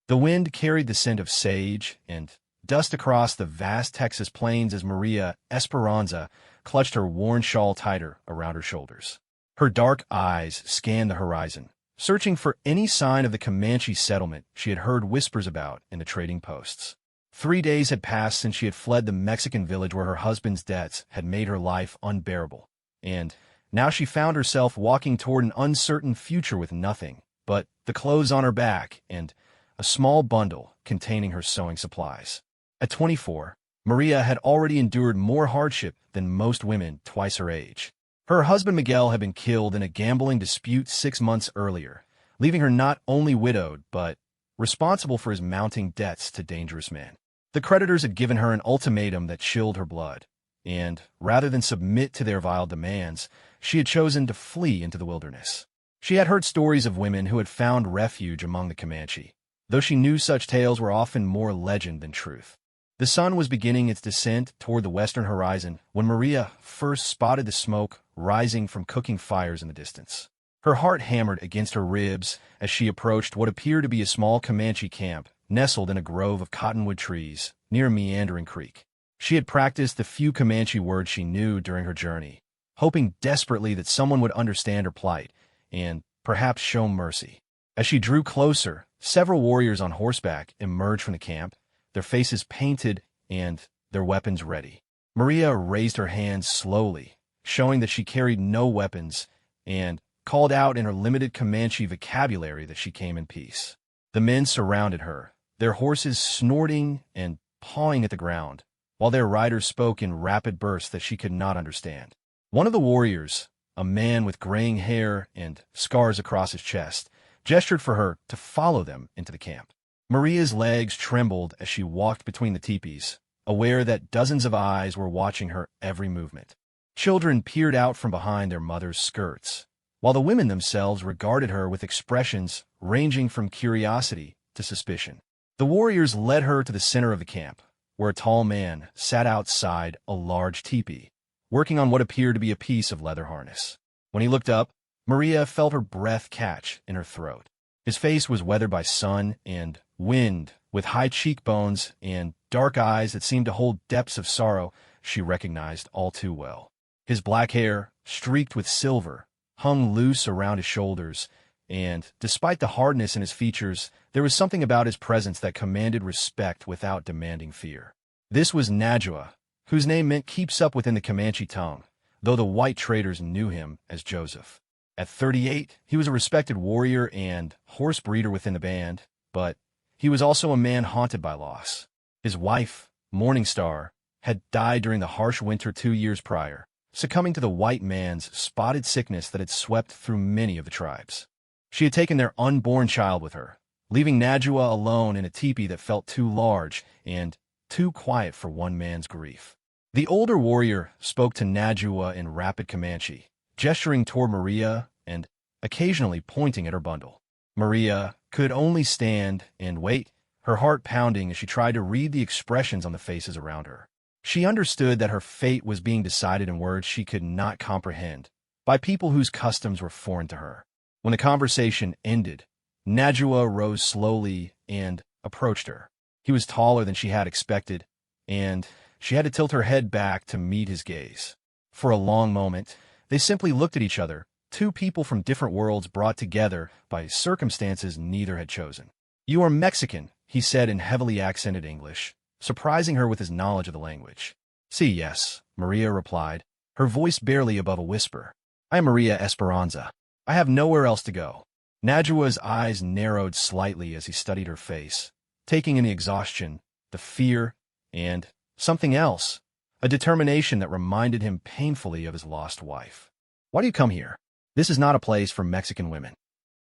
The wind carried the scent of sage and dust across the vast Texas plains as Maria Esperanza clutched her worn shawl tighter around her shoulders. Her dark eyes scanned the horizon, searching for any sign of the Comanche settlement she had heard whispers about in the trading posts. 3 days had passed since she had fled the Mexican village where her husband's debts had made her life unbearable, and now she found herself walking toward an uncertain future with nothing but the clothes on her back and a small bundle containing her sewing supplies. At 24, Maria had already endured more hardship than most women twice her age. Her husband Miguel had been killed in a gambling dispute 6 months earlier, leaving her not only widowed but responsible for his mounting debts to dangerous men. The creditors had given her an ultimatum that chilled her blood, and rather than submit to their vile demands, she had chosen to flee into the wilderness. She had heard stories of women who had found refuge among the Comanche, though she knew such tales were often more legend than truth. The sun was beginning its descent toward the western horizon when Maria first spotted the smoke rising from cooking fires in the distance. Her heart hammered against her ribs as she approached what appeared to be a small Comanche camp nestled in a grove of cottonwood trees near a meandering creek. She had practiced the few Comanche words she knew during her journey, hoping desperately that someone would understand her plight and perhaps show mercy. As she drew closer, several warriors on horseback emerged from the camp, their faces painted and their weapons ready. Maria raised her hands slowly, showing that she carried no weapons, and called out in her limited Comanche vocabulary that she came in peace. The men surrounded her, their horses snorting and pawing at the ground, while their riders spoke in rapid bursts that she could not understand. One of the warriors, a man with graying hair and scars across his chest, gestured for her to follow them into the camp. Maria's legs trembled as she walked between the teepees, aware that dozens of eyes were watching her every movement. Children peered out from behind their mothers' skirts, while the women themselves regarded her with expressions ranging from curiosity to suspicion. The warriors led her to the center of the camp, where a tall man sat outside a large teepee, working on what appeared to be a piece of leather harness. When he looked up, Maria felt her breath catch in her throat. His face was weathered by sun and wind, with high cheekbones and dark eyes that seemed to hold depths of sorrow she recognized all too well. His black hair, streaked with silver, hung loose around his shoulders, and despite the hardness in his features, there was something about his presence that commanded respect without demanding fear. This was Najwa, whose name meant keeps up within the Comanche tongue, though the white traders knew him as Joseph. At 38, he was a respected warrior and horse breeder within the band, but he was also a man haunted by loss. His wife, Morning Star, had died during the harsh winter 2 years prior, succumbing to the white man's spotted sickness that had swept through many of the tribes. She had taken their unborn child with her, leaving Najwa alone in a teepee that felt too large and too quiet for one man's grief. The older warrior spoke to Najwa in rapid Comanche, gesturing toward Maria and occasionally pointing at her bundle. Maria could only stand and wait, her heart pounding as she tried to read the expressions on the faces around her. She understood that her fate was being decided in words she could not comprehend, by people whose customs were foreign to her. When the conversation ended, Najwa rose slowly and approached her. He was taller than she had expected, and she had to tilt her head back to meet his gaze. For a long moment, they simply looked at each other, two people from different worlds brought together by circumstances neither had chosen. "You are Mexican," he said in heavily accented English, surprising her with his knowledge of the language. "Sí, yes," Maria replied, her voice barely above a whisper. "I am Maria Esperanza. I have nowhere else to go." Najwa's eyes narrowed slightly as he studied her face, taking in the exhaustion, the fear, and something else, a determination that reminded him painfully of his lost wife. "Why do you come here? This is not a place for Mexican women."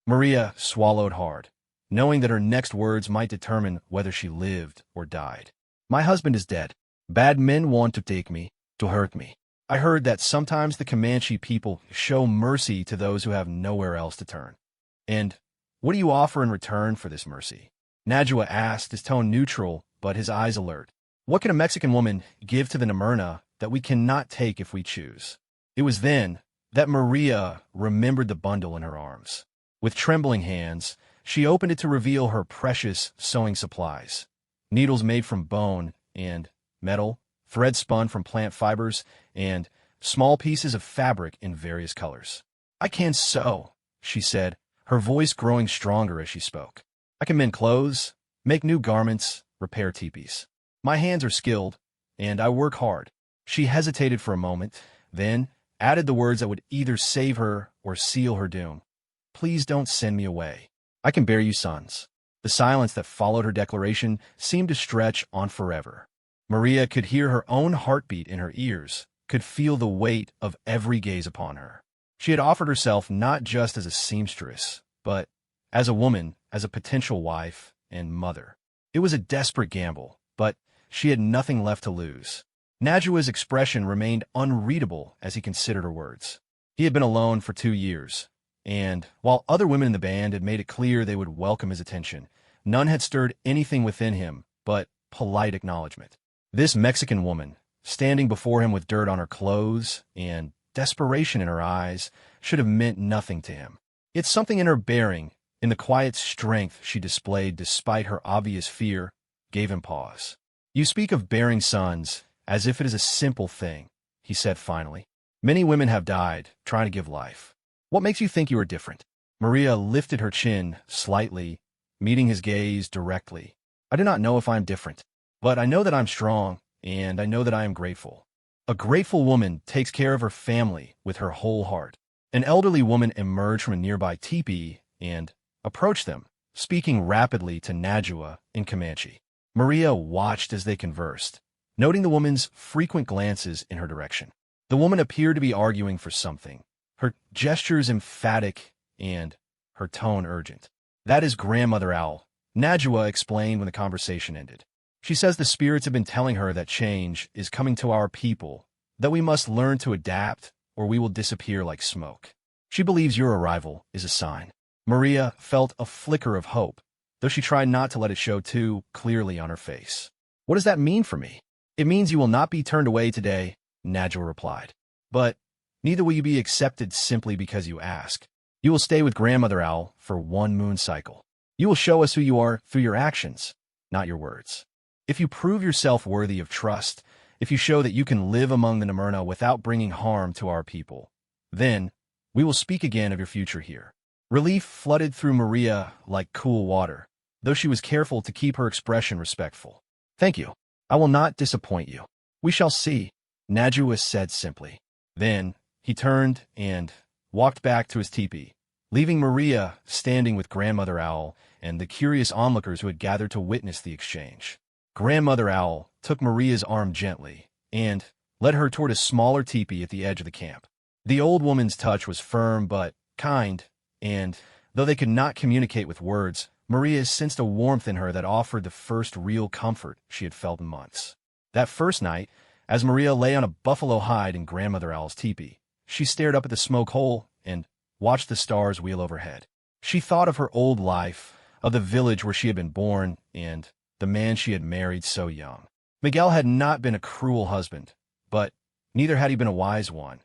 Maria swallowed hard, knowing that her next words might determine whether she lived or died. "My husband is dead. Bad men want to take me, to hurt me. I heard that sometimes the Comanche people show mercy to those who have nowhere else to turn. And what do you offer in return for this mercy?" Najwa asked, his tone neutral, but his eyes alert. "What can a Mexican woman give to the Namurna that we cannot take if we choose?" It was then that Maria remembered the bundle in her arms. With trembling hands, She opened it to reveal her precious sewing supplies. Needles made from bone and metal, thread spun from plant fibers, and small pieces of fabric in various colors. "I can sew," she said, her voice growing stronger as she spoke. "I can mend clothes, make new garments, repair teepees. My hands are skilled, and I work hard." She hesitated for a moment, then added the words that would either save her or seal her doom. "Please don't send me away. I can bear you sons." The silence that followed her declaration seemed to stretch on forever. Maria could hear her own heartbeat in her ears, could feel the weight of every gaze upon her. She had offered herself not just as a seamstress, but as a woman, as a potential wife and mother. It was a desperate gamble, but she had nothing left to lose. Najua's expression remained unreadable as he considered her words. He had been alone for 2 years, and while other women in the band had made it clear they would welcome his attention, none had stirred anything within him but polite acknowledgement. This Mexican woman, standing before him with dirt on her clothes and desperation in her eyes, should have meant nothing to him. Yet something in her bearing, in the quiet strength she displayed despite her obvious fear, gave him pause. "You speak of bearing sons as if it is a simple thing," he said finally. "Many women have died trying to give life. What makes you think you are different?" Maria lifted her chin slightly, meeting his gaze directly. "I do not know if I am different, but I know that I'm strong, and I know that I am grateful. A grateful woman takes care of her family with her whole heart." An elderly woman emerged from a nearby teepee and approached them, speaking rapidly to Najua in Comanche. Maria watched as they conversed, noting the woman's frequent glances in her direction. The woman appeared to be arguing for something, her gestures emphatic and her tone urgent. "That is Grandmother Owl," Najua explained when the conversation ended. "She says the spirits have been telling her that change is coming to our people, that we must learn to adapt or we will disappear like smoke. She believes your arrival is a sign." Maria felt a flicker of hope, though she tried not to let it show too clearly on her face. "What does that mean for me?" "It means you will not be turned away today," Najua replied. "But neither will you be accepted simply because you ask. You will stay with Grandmother Owl for 1 moon cycle. You will show us who you are through your actions, not your words. If you prove yourself worthy of trust, if you show that you can live among the Namurna without bringing harm to our people, then we will speak again of your future here." Relief flooded through Maria like cool water, though she was careful to keep her expression respectful. "Thank you. I will not disappoint you. We shall see," Najua said simply. Then he turned and walked back to his teepee, leaving Maria standing with Grandmother Owl and the curious onlookers who had gathered to witness the exchange. Grandmother Owl took Maria's arm gently and led her toward a smaller teepee at the edge of the camp. The old woman's touch was firm but kind, and though they could not communicate with words, Maria sensed a warmth in her that offered the first real comfort she had felt in months. That first night, as Maria lay on a buffalo hide in Grandmother Owl's teepee, she stared up at the smoke hole and watched the stars wheel overhead. She thought of her old life, of the village where she had been born, and the man she had married so young. Miguel had not been a cruel husband, but neither had he been a wise one,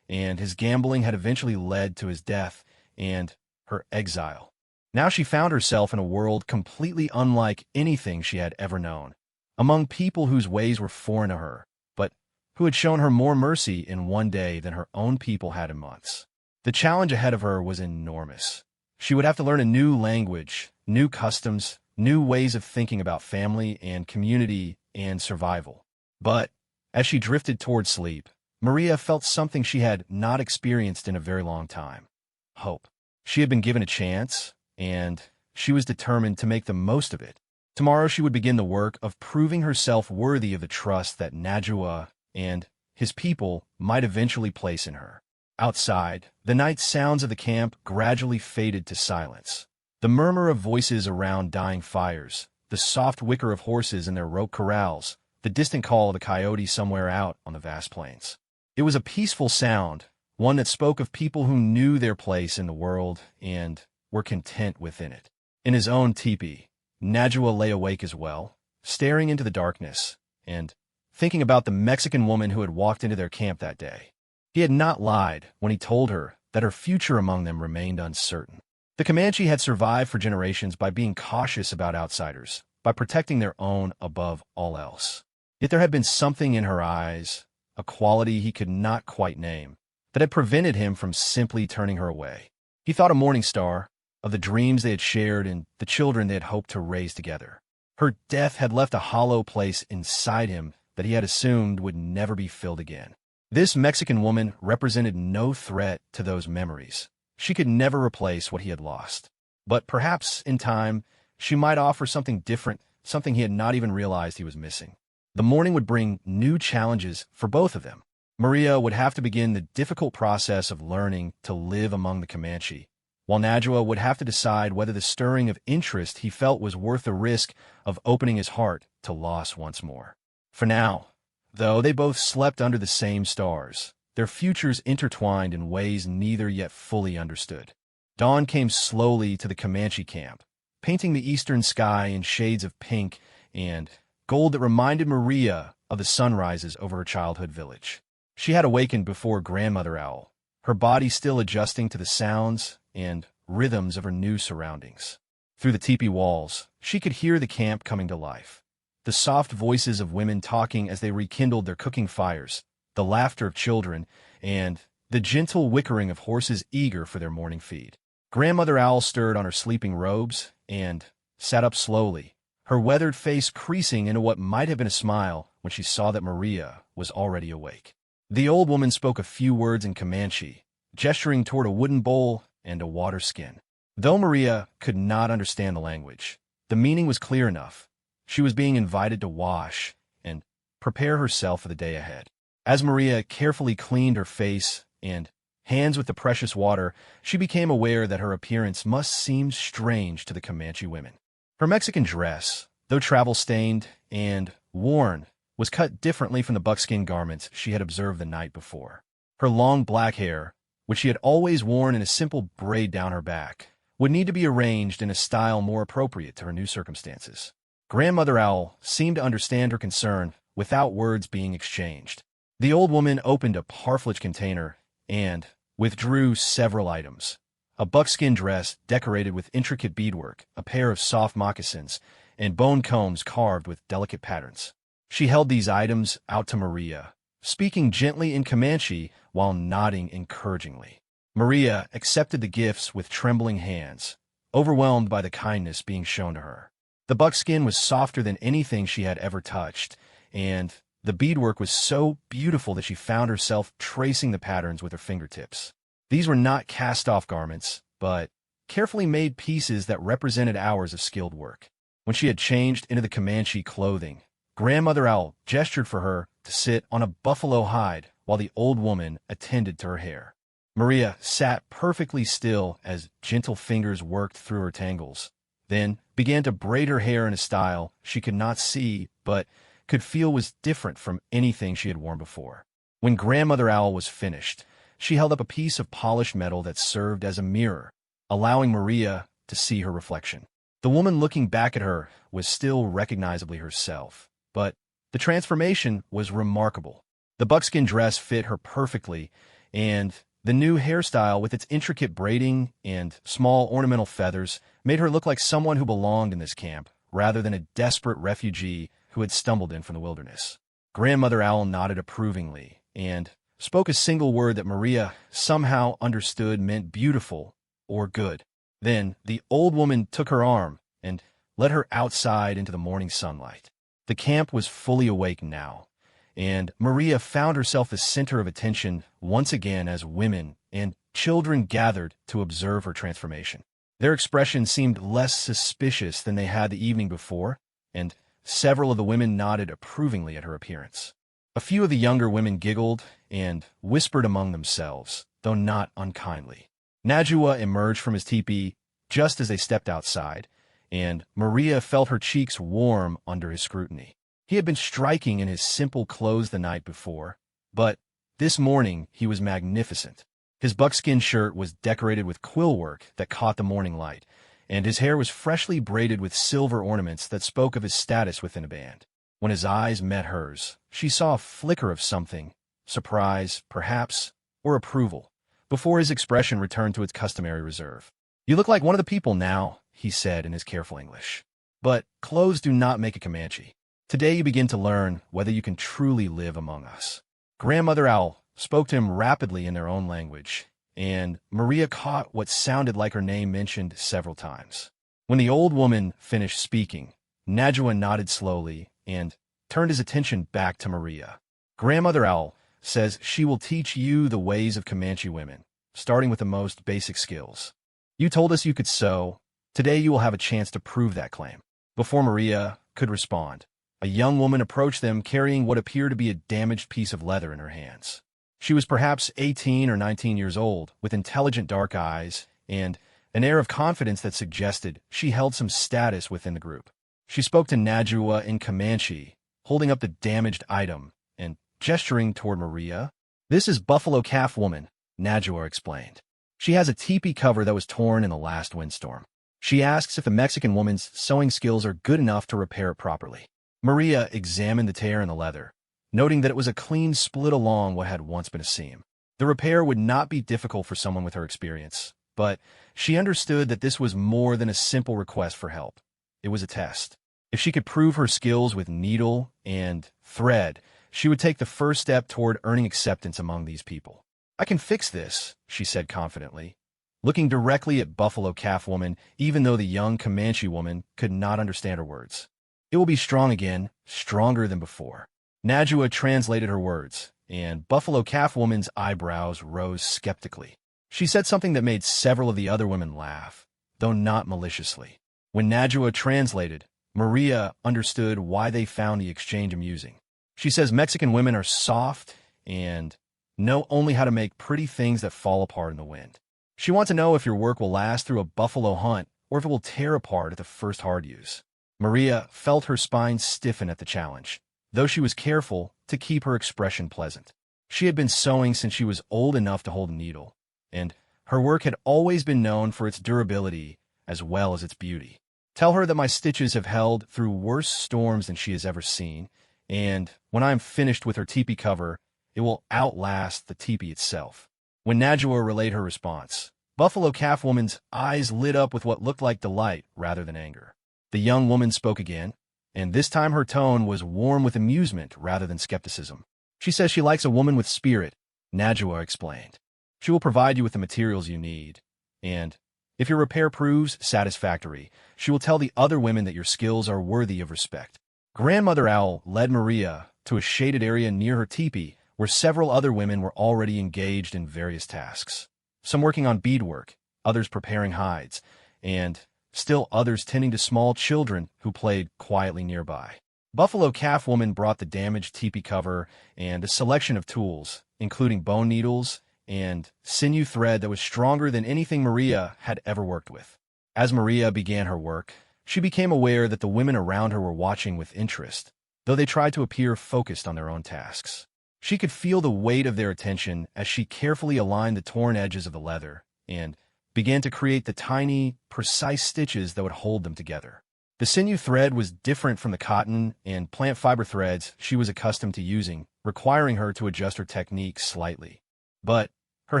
and his gambling had eventually led to his death and her exile. Now she found herself in a world completely unlike anything she had ever known, among people whose ways were foreign to her, but who had shown her more mercy in one day than her own people had in months. The challenge ahead of her was enormous. She would have to learn a new language, new customs, new ways of thinking about family and community and survival. But as she drifted toward sleep, Maria felt something she had not experienced in a very long time: hope. She had been given a chance, and she was determined to make the most of it. Tomorrow she would begin the work of proving herself worthy of the trust that Najua and his people might eventually place in her. Outside, the night sounds of the camp gradually faded to silence. The murmur of voices around dying fires, the soft whicker of horses in their rope corrals, the distant call of a coyote somewhere out on the vast plains. It was a peaceful sound, one that spoke of people who knew their place in the world and were content within it. In his own teepee, Najua lay awake as well, staring into the darkness and thinking about the Mexican woman who had walked into their camp that day. He had not lied when he told her that her future among them remained uncertain. The Comanche had survived for generations by being cautious about outsiders, by protecting their own above all else. Yet there had been something in her eyes, a quality he could not quite name, that had prevented him from simply turning her away. He thought of Morning Star, of the dreams they had shared and the children they had hoped to raise together. Her death had left a hollow place inside him that he had assumed would never be filled again. This Mexican woman represented no threat to those memories. She could never replace what he had lost. But perhaps, in time, she might offer something different, something he had not even realized he was missing. The morning would bring new challenges for both of them. Maria would have to begin the difficult process of learning to live among the Comanche, while Najwa would have to decide whether the stirring of interest he felt was worth the risk of opening his heart to loss once more. For now, though they both slept under the same stars, their futures intertwined in ways neither yet fully understood. Dawn came slowly to the Comanche camp, painting the eastern sky in shades of pink and gold that reminded Maria of the sunrises over her childhood village. She had awakened before Grandmother Owl, her body still adjusting to the sounds and rhythms of her new surroundings. Through the teepee walls, she could hear the camp coming to life. The soft voices of women talking as they rekindled their cooking fires, the laughter of children, and the gentle whickering of horses eager for their morning feed. Grandmother Owl stirred on her sleeping robes and sat up slowly, her weathered face creasing into what might have been a smile when she saw that Maria was already awake. The old woman spoke a few words in Comanche, gesturing toward a wooden bowl and a water skin. Though Maria could not understand the language, the meaning was clear enough. She was being invited to wash and prepare herself for the day ahead. As Maria carefully cleaned her face and hands with the precious water, she became aware that her appearance must seem strange to the Comanche women. Her Mexican dress, though travel-stained and worn, was cut differently from the buckskin garments she had observed the night before. Her long black hair, which she had always worn in a simple braid down her back, would need to be arranged in a style more appropriate to her new circumstances. Grandmother Owl seemed to understand her concern without words being exchanged. The old woman opened a parfleche container and withdrew several items: a buckskin dress decorated with intricate beadwork, a pair of soft moccasins, and bone combs carved with delicate patterns. She held these items out to Maria, speaking gently in Comanche while nodding encouragingly. Maria accepted the gifts with trembling hands, overwhelmed by the kindness being shown to her. The buckskin was softer than anything she had ever touched, and the beadwork was so beautiful that she found herself tracing the patterns with her fingertips. These were not cast-off garments, but carefully made pieces that represented hours of skilled work. When she had changed into the Comanche clothing, Grandmother Owl gestured for her to sit on a buffalo hide while the old woman attended to her hair. Maria sat perfectly still as gentle fingers worked through her tangles, then began to braid her hair in a style she could not see but could feel was different from anything she had worn before. When Grandmother Owl was finished, she held up a piece of polished metal that served as a mirror, allowing Maria to see her reflection. The woman looking back at her was still recognizably herself, but the transformation was remarkable. The buckskin dress fit her perfectly, and the new hairstyle with its intricate braiding and small ornamental feathers made her look like someone who belonged in this camp, rather than a desperate refugee who had stumbled in from the wilderness. Grandmother Owl nodded approvingly and spoke a single word that Maria somehow understood meant beautiful or good. Then the old woman took her arm and led her outside into the morning sunlight. The camp was fully awake now, and Maria found herself the center of attention once again as women and children gathered to observe her transformation. Their expressions seemed less suspicious than they had the evening before, and several of the women nodded approvingly at her appearance. A few of the younger women giggled and whispered among themselves, though not unkindly. Najwa emerged from his teepee just as they stepped outside, and Maria felt her cheeks warm under his scrutiny. He had been striking in his simple clothes the night before, but this morning he was magnificent. His buckskin shirt was decorated with quill work that caught the morning light, and his hair was freshly braided with silver ornaments that spoke of his status within a band. When his eyes met hers, she saw a flicker of something, surprise, perhaps, or approval, before his expression returned to its customary reserve. "You look like one of the people now," he said in his careful English. "But clothes do not make a Comanche. Today you begin to learn whether you can truly live among us." Grandmother Owl spoke to him rapidly in their own language, and Maria caught what sounded like her name mentioned several times. When the old woman finished speaking, Najwa nodded slowly and turned his attention back to Maria. "Grandmother Owl says she will teach you the ways of Comanche women, starting with the most basic skills. You told us you could sew. Today you will have a chance to prove that claim." Before Maria could respond, a young woman approached them carrying what appeared to be a damaged piece of leather in her hands. She was perhaps 18 or 19 years old, with intelligent dark eyes and an air of confidence that suggested she held some status within the group. She spoke to Najwa in Comanche, holding up the damaged item and gesturing toward Maria. "This is Buffalo Calf Woman," Najwa explained. "She has a teepee cover that was torn in the last windstorm. She asks if the Mexican woman's sewing skills are good enough to repair it properly." Maria examined the tear in the leather, noting that it was a clean split along what had once been a seam. The repair would not be difficult for someone with her experience, but she understood that this was more than a simple request for help. It was a test. If she could prove her skills with needle and thread, she would take the first step toward earning acceptance among these people. "I can fix this," she said confidently, looking directly at Buffalo Calf Woman, even though the young Comanche woman could not understand her words. "It will be strong again, stronger than before." Najwa translated her words, and Buffalo Calf Woman's eyebrows rose skeptically. She said something that made several of the other women laugh, though not maliciously. When Najwa translated, Maria understood why they found the exchange amusing. She says Mexican women are soft and know only how to make pretty things that fall apart in the wind. She wants to know if your work will last through a buffalo hunt or if it will tear apart at the first hard use. Maria felt her spine stiffen at the challenge, though she was careful to keep her expression pleasant. She had been sewing since she was old enough to hold a needle, and her work had always been known for its durability as well as its beauty. "Tell her that my stitches have held through worse storms than she has ever seen, and when I am finished with her teepee cover, it will outlast the teepee itself." When Najwa relayed her response, Buffalo Calf Woman's eyes lit up with what looked like delight rather than anger. The young woman spoke again, and this time her tone was warm with amusement rather than skepticism. "She says she likes a woman with spirit," Najwa explained. "She will provide you with the materials you need, and if your repair proves satisfactory, she will tell the other women that your skills are worthy of respect." Grandmother Owl led Maria to a shaded area near her teepee where several other women were already engaged in various tasks. Some working on beadwork, others preparing hides, and still others tending to small children who played quietly nearby. Buffalo Calf Woman brought the damaged teepee cover and a selection of tools, including bone needles and sinew thread that was stronger than anything Maria had ever worked with. As Maria began her work, she became aware that the women around her were watching with interest, though they tried to appear focused on their own tasks. She could feel the weight of their attention as she carefully aligned the torn edges of the leather and began to create the tiny, precise stitches that would hold them together. The sinew thread was different from the cotton and plant fiber threads she was accustomed to using, requiring her to adjust her technique slightly. But her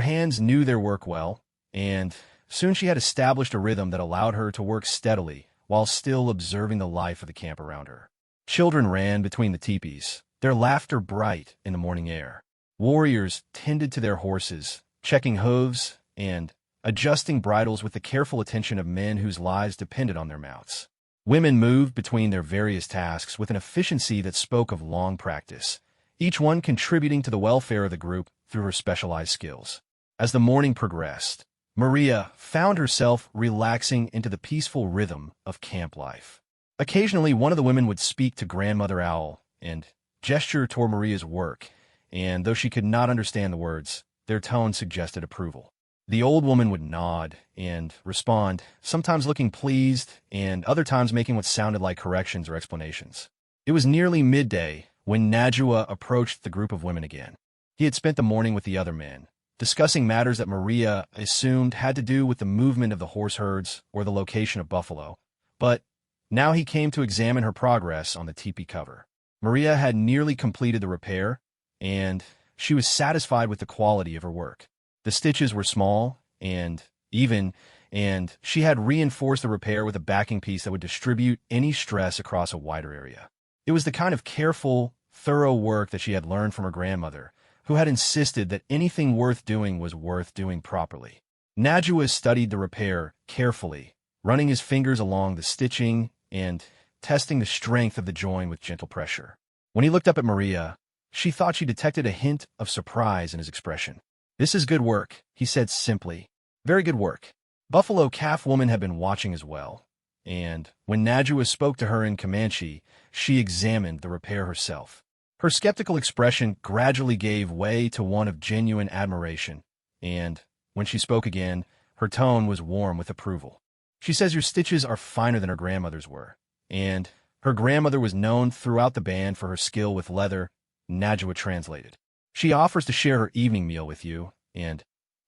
hands knew their work well, and soon she had established a rhythm that allowed her to work steadily while still observing the life of the camp around her. Children ran between the teepees, their laughter bright in the morning air. Warriors tended to their horses, checking hooves and adjusting bridles with the careful attention of men whose lives depended on their mounts. Women moved between their various tasks with an efficiency that spoke of long practice, each one contributing to the welfare of the group through her specialized skills. As the morning progressed, Maria found herself relaxing into the peaceful rhythm of camp life. Occasionally, one of the women would speak to Grandmother Owl and gesture toward Maria's work, and though she could not understand the words, their tone suggested approval. The old woman would nod and respond, sometimes looking pleased and other times making what sounded like corrections or explanations. It was nearly midday when Najwa approached the group of women again. He had spent the morning with the other men, discussing matters that Maria assumed had to do with the movement of the horse herds or the location of buffalo, but now he came to examine her progress on the teepee cover. Maria had nearly completed the repair, and she was satisfied with the quality of her work. The stitches were small and even, and she had reinforced the repair with a backing piece that would distribute any stress across a wider area. It was the kind of careful, thorough work that she had learned from her grandmother, who had insisted that anything worth doing was worth doing properly. Najwa studied the repair carefully, running his fingers along the stitching and testing the strength of the join with gentle pressure. When he looked up at Maria, she thought she detected a hint of surprise in his expression. "This is good work," he said simply. "Very good work." Buffalo Calf Woman had been watching as well, and when Najwa spoke to her in Comanche, she examined the repair herself. Her skeptical expression gradually gave way to one of genuine admiration, and when she spoke again, her tone was warm with approval. "She says your stitches are finer than her grandmother's were, and her grandmother was known throughout the band for her skill with leather," Najwa translated. "She offers to share her evening meal with you, and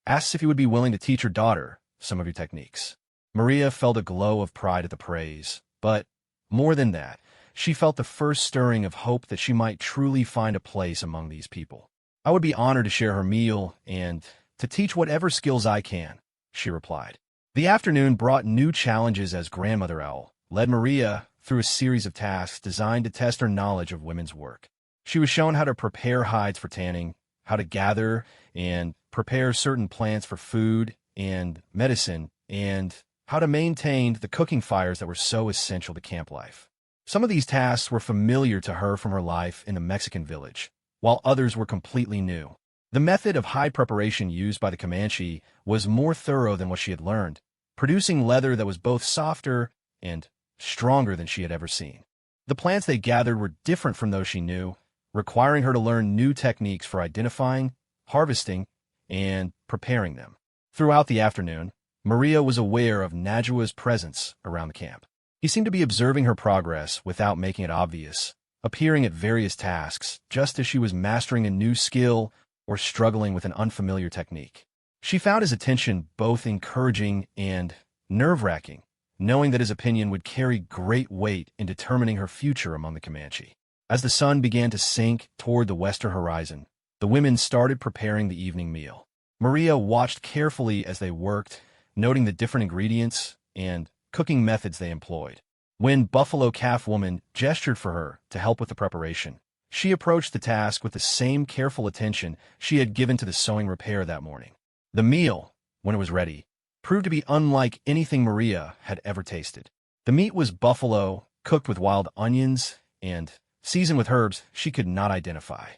asks if you would be willing to teach her daughter some of your techniques." Maria felt a glow of pride at the praise, but more than that, she felt the first stirring of hope that she might truly find a place among these people. "I would be honored to share her meal and to teach whatever skills I can," she replied. The afternoon brought new challenges as Grandmother Owl led Maria through a series of tasks designed to test her knowledge of women's work. She was shown how to prepare hides for tanning, how to gather and prepare certain plants for food and medicine, and how to maintain the cooking fires that were so essential to camp life. Some of these tasks were familiar to her from her life in the Mexican village, while others were completely new. The method of hide preparation used by the Comanche was more thorough than what she had learned, producing leather that was both softer and stronger than she had ever seen. The plants they gathered were different from those she knew, requiring her to learn new techniques for identifying, harvesting, and preparing them. Throughout the afternoon, Maria was aware of Najwa's presence around the camp. He seemed to be observing her progress without making it obvious, appearing at various tasks, just as she was mastering a new skill or struggling with an unfamiliar technique. She found his attention both encouraging and nerve-wracking, knowing that his opinion would carry great weight in determining her future among the Comanche. As the sun began to sink toward the western horizon, the women started preparing the evening meal. Maria watched carefully as they worked, noting the different ingredients and cooking methods they employed. When Buffalo Calf Woman gestured for her to help with the preparation, she approached the task with the same careful attention she had given to the sewing repair that morning. The meal, when it was ready, proved to be unlike anything Maria had ever tasted. The meat was buffalo, cooked with wild onions, and seasoned with herbs she could not identify.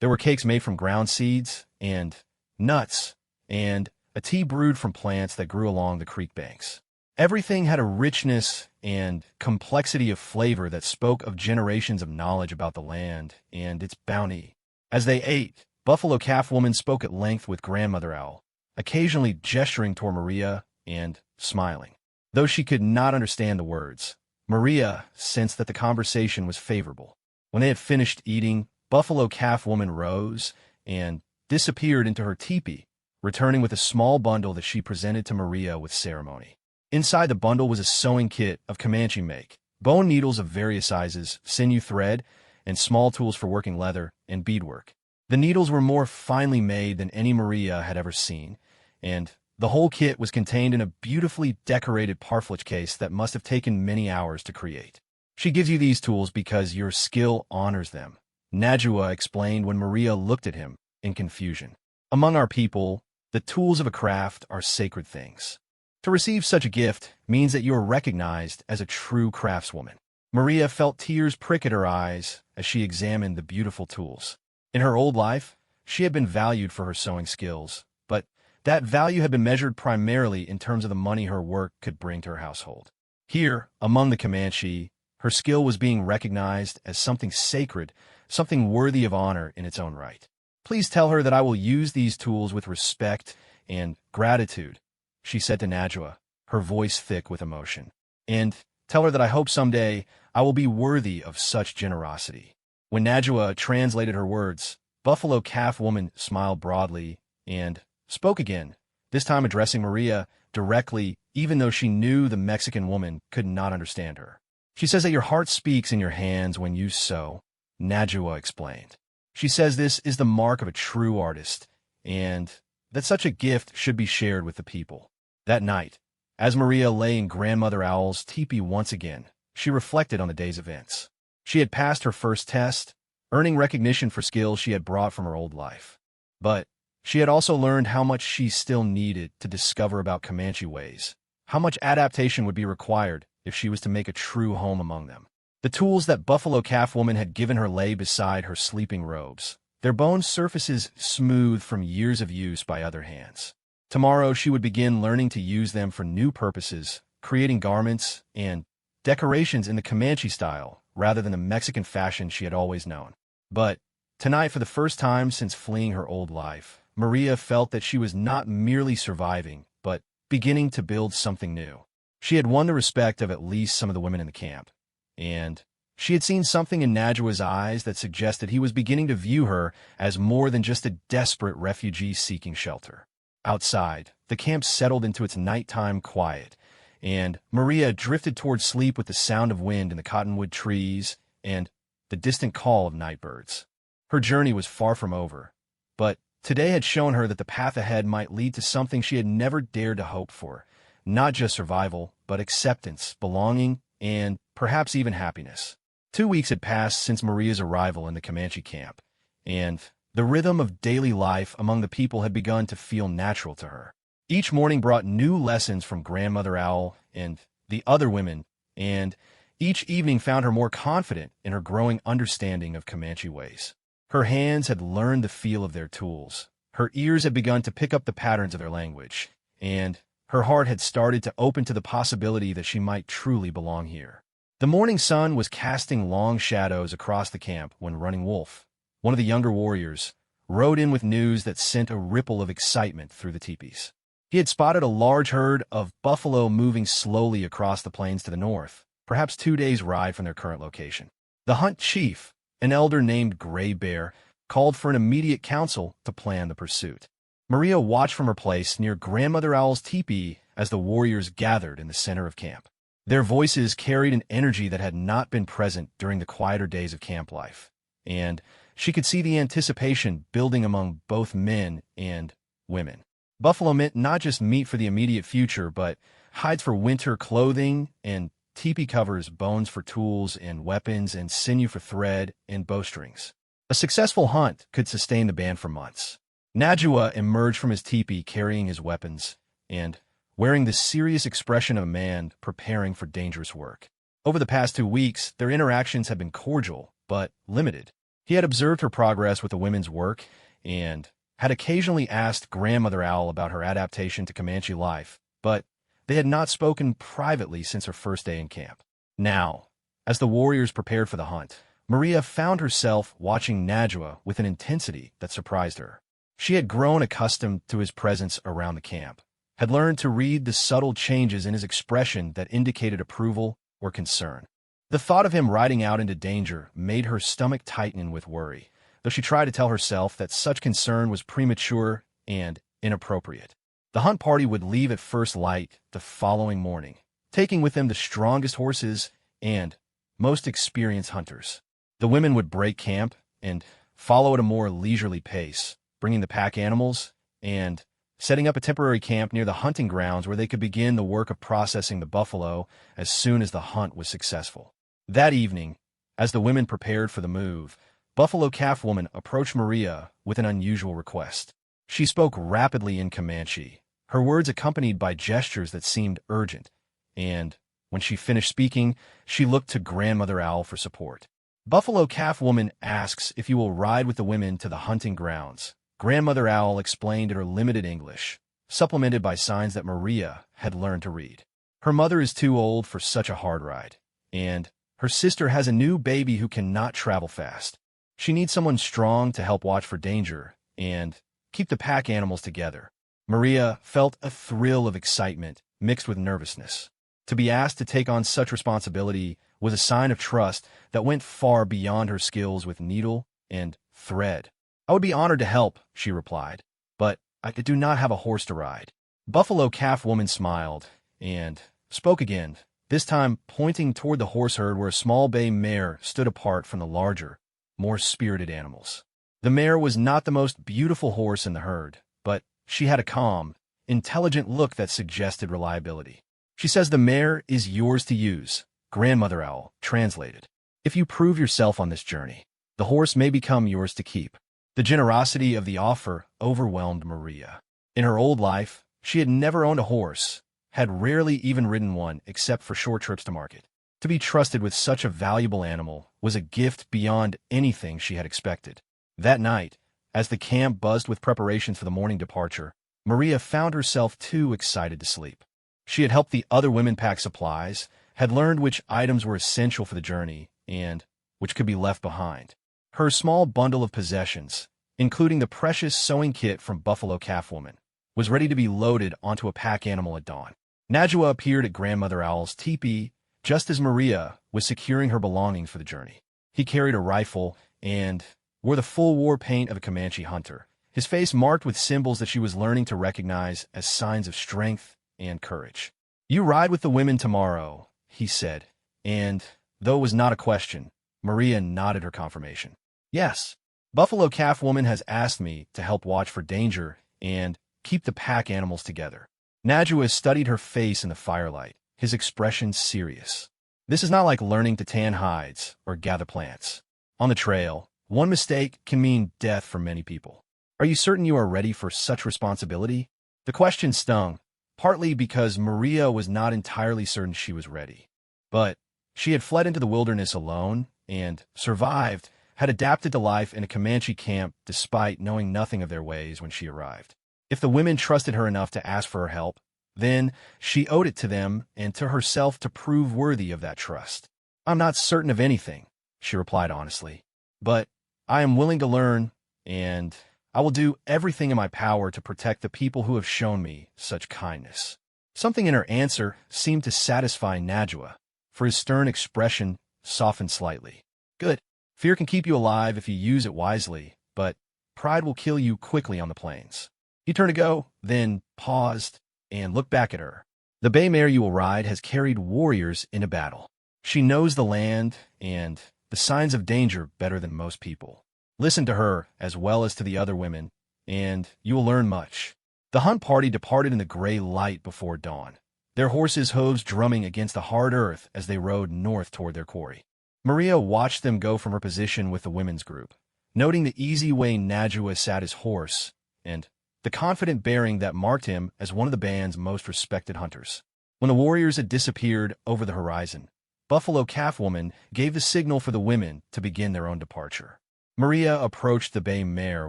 There were cakes made from ground seeds and nuts, and a tea brewed from plants that grew along the creek banks. Everything had a richness and complexity of flavor that spoke of generations of knowledge about the land and its bounty. As they ate, Buffalo Calf Woman spoke at length with Grandmother Owl, occasionally gesturing toward Maria and smiling. Though she could not understand the words, Maria sensed that the conversation was favorable. When they had finished eating, Buffalo Calf Woman rose and disappeared into her teepee, returning with a small bundle that she presented to Maria with ceremony. Inside the bundle was a sewing kit of Comanche make, bone needles of various sizes, sinew thread, and small tools for working leather and beadwork. The needles were more finely made than any Maria had ever seen, and the whole kit was contained in a beautifully decorated parfleche case that must have taken many hours to create. "She gives you these tools because your skill honors them," Najwa explained when Maria looked at him in confusion. "Among our people, the tools of a craft are sacred things. To receive such a gift means that you are recognized as a true craftswoman." Maria felt tears prick at her eyes as she examined the beautiful tools. In her old life, she had been valued for her sewing skills, but that value had been measured primarily in terms of the money her work could bring to her household. Here, among the Comanche, her skill was being recognized as something sacred, something worthy of honor in its own right. "Please tell her that I will use these tools with respect and gratitude," she said to Najwa, her voice thick with emotion. "And tell her that I hope someday I will be worthy of such generosity." When Najwa translated her words, Buffalo Calf Woman smiled broadly and spoke again, this time addressing Maria directly, even though she knew the Mexican woman could not understand her. "She says that your heart speaks in your hands when you sew," Najwa explained. "She says this is the mark of a true artist, and that such a gift should be shared with the people." That night, As Maria lay in Grandmother Owl's teepee once again, she reflected on the day's events. She had passed her first test, earning recognition for skills she had brought from her old life. But she had also learned how much she still needed to discover about Comanche ways, how much adaptation would be required if she was to make a true home among them. The tools that Buffalo Calf Woman had given her lay beside her sleeping robes, their bone surfaces smooth from years of use by other hands. Tomorrow she would begin learning to use them for new purposes, creating garments and decorations in the Comanche style rather than the Mexican fashion she had always known. But tonight, for the first time since fleeing her old life, Maria felt that she was not merely surviving, but beginning to build something new. She had won the respect of at least some of the women in the camp, and she had seen something in Najua's eyes that suggested he was beginning to view her as more than just a desperate refugee seeking shelter. Outside, the camp settled into its nighttime quiet, and Maria drifted toward sleep with the sound of wind in the cottonwood trees and the distant call of night birds. Her journey was far from over, but today had shown her that the path ahead might lead to something she had never dared to hope for, not just survival, but acceptance, belonging, and perhaps even happiness. 2 weeks had passed since Maria's arrival in the Comanche camp, and the rhythm of daily life among the people had begun to feel natural to her. Each morning brought new lessons from Grandmother Owl and the other women, and each evening found her more confident in her growing understanding of Comanche ways. Her hands had learned the feel of their tools, her ears had begun to pick up the patterns of their language, and her heart had started to open to the possibility that she might truly belong here. The morning sun was casting long shadows across the camp when Running Wolf, one of the younger warriors, rode in with news that sent a ripple of excitement through the teepees. He had spotted a large herd of buffalo moving slowly across the plains to the north, perhaps 2 days' ride from their current location. The hunt chief, an elder named Gray Bear, called for an immediate council to plan the pursuit. Maria watched from her place near Grandmother Owl's teepee as the warriors gathered in the center of camp. Their voices carried an energy that had not been present during the quieter days of camp life, and she could see the anticipation building among both men and women. Buffalo meant not just meat for the immediate future, but hides for winter clothing, and teepee covers, bones for tools and weapons, and sinew for thread and bowstrings. A successful hunt could sustain the band for months. Najua emerged from his teepee carrying his weapons and wearing the serious expression of a man preparing for dangerous work. Over the past 2 weeks, their interactions had been cordial, but limited. He had observed her progress with the women's work and had occasionally asked Grandmother Owl about her adaptation to Comanche life, but they had not spoken privately since her first day in camp. Now, as the warriors prepared for the hunt, Maria found herself watching Najua with an intensity that surprised her. She had grown accustomed to his presence around the camp, had learned to read the subtle changes in his expression that indicated approval or concern. The thought of him riding out into danger made her stomach tighten with worry, though she tried to tell herself that such concern was premature and inappropriate. The hunt party would leave at first light the following morning, taking with them the strongest horses and most experienced hunters. The women would break camp and follow at a more leisurely pace, bringing the pack animals and setting up a temporary camp near the hunting grounds where they could begin the work of processing the buffalo as soon as the hunt was successful. That evening, as the women prepared for the move, Buffalo Calf Woman approached Maria with an unusual request. She spoke rapidly in Comanche, her words accompanied by gestures that seemed urgent, and when she finished speaking, she looked to Grandmother Owl for support. Buffalo Calf Woman asks if you will ride with the women to the hunting grounds. Grandmother Owl explained in her limited English, supplemented by signs that Maria had learned to read. Her mother is too old for such a hard ride, and her sister has a new baby who cannot travel fast. She needs someone strong to help watch for danger and keep the pack animals together. Maria felt a thrill of excitement mixed with nervousness. To be asked to take on such responsibility was a sign of trust that went far beyond her skills with needle and thread. "I would be honored to help," she replied, "but I do not have a horse to ride." Buffalo Calf Woman smiled and spoke again, this time pointing toward the horse herd where a small bay mare stood apart from the larger, more spirited animals. The mare was not the most beautiful horse in the herd, but she had a calm, intelligent look that suggested reliability. She says the mare is yours to use. Grandmother Owl, translated. If you prove yourself on this journey, the horse may become yours to keep. The generosity of the offer overwhelmed Maria. In her old life, she had never owned a horse, had rarely even ridden one except for short trips to market. To be trusted with such a valuable animal was a gift beyond anything she had expected. That night, as the camp buzzed with preparations for the morning departure, Maria found herself too excited to sleep. She had helped the other women pack supplies, had learned which items were essential for the journey, and which could be left behind. Her small bundle of possessions, including the precious sewing kit from Buffalo Calf Woman, was ready to be loaded onto a pack animal at dawn. Najwa appeared at Grandmother Owl's teepee just as Maria was securing her belongings for the journey. He carried a rifle and wore the full war paint of a Comanche hunter, his face marked with symbols that she was learning to recognize as signs of strength and courage. "You ride with the women tomorrow," he said, and, though it was not a question, Maria nodded her confirmation. "Yes, Buffalo Calf Woman has asked me to help watch for danger and keep the pack animals together." Najwa studied her face in the firelight, his expression serious. This is not like learning to tan hides or gather plants. On the trail, one mistake can mean death for many people. "Are you certain you are ready for such responsibility?" The question stung, partly because Maria was not entirely certain she was ready. But she had fled into the wilderness alone and survived, had adapted to life in a Comanche camp despite knowing nothing of their ways when she arrived. If the women trusted her enough to ask for her help, then she owed it to them and to herself to prove worthy of that trust. "I'm not certain of anything," she replied honestly, "but I am willing to learn, and I will do everything in my power to protect the people who have shown me such kindness." Something in her answer seemed to satisfy Najwa, for his stern expression softened slightly. "Good. Fear can keep you alive if you use it wisely, but pride will kill you quickly on the plains." He turned to go, then paused and looked back at her. "The bay mare you will ride has carried warriors into battle. She knows the land and the signs of danger better than most people. Listen to her as well as to the other women, and you will learn much." The hunt party departed in the gray light before dawn, their horses' hooves drumming against the hard earth as they rode north toward their quarry. Maria watched them go from her position with the women's group, noting the easy way Najwa sat his horse and the confident bearing that marked him as one of the band's most respected hunters. When the warriors had disappeared over the horizon, Buffalo Calf Woman gave the signal for the women to begin their own departure. Maria approached the bay mare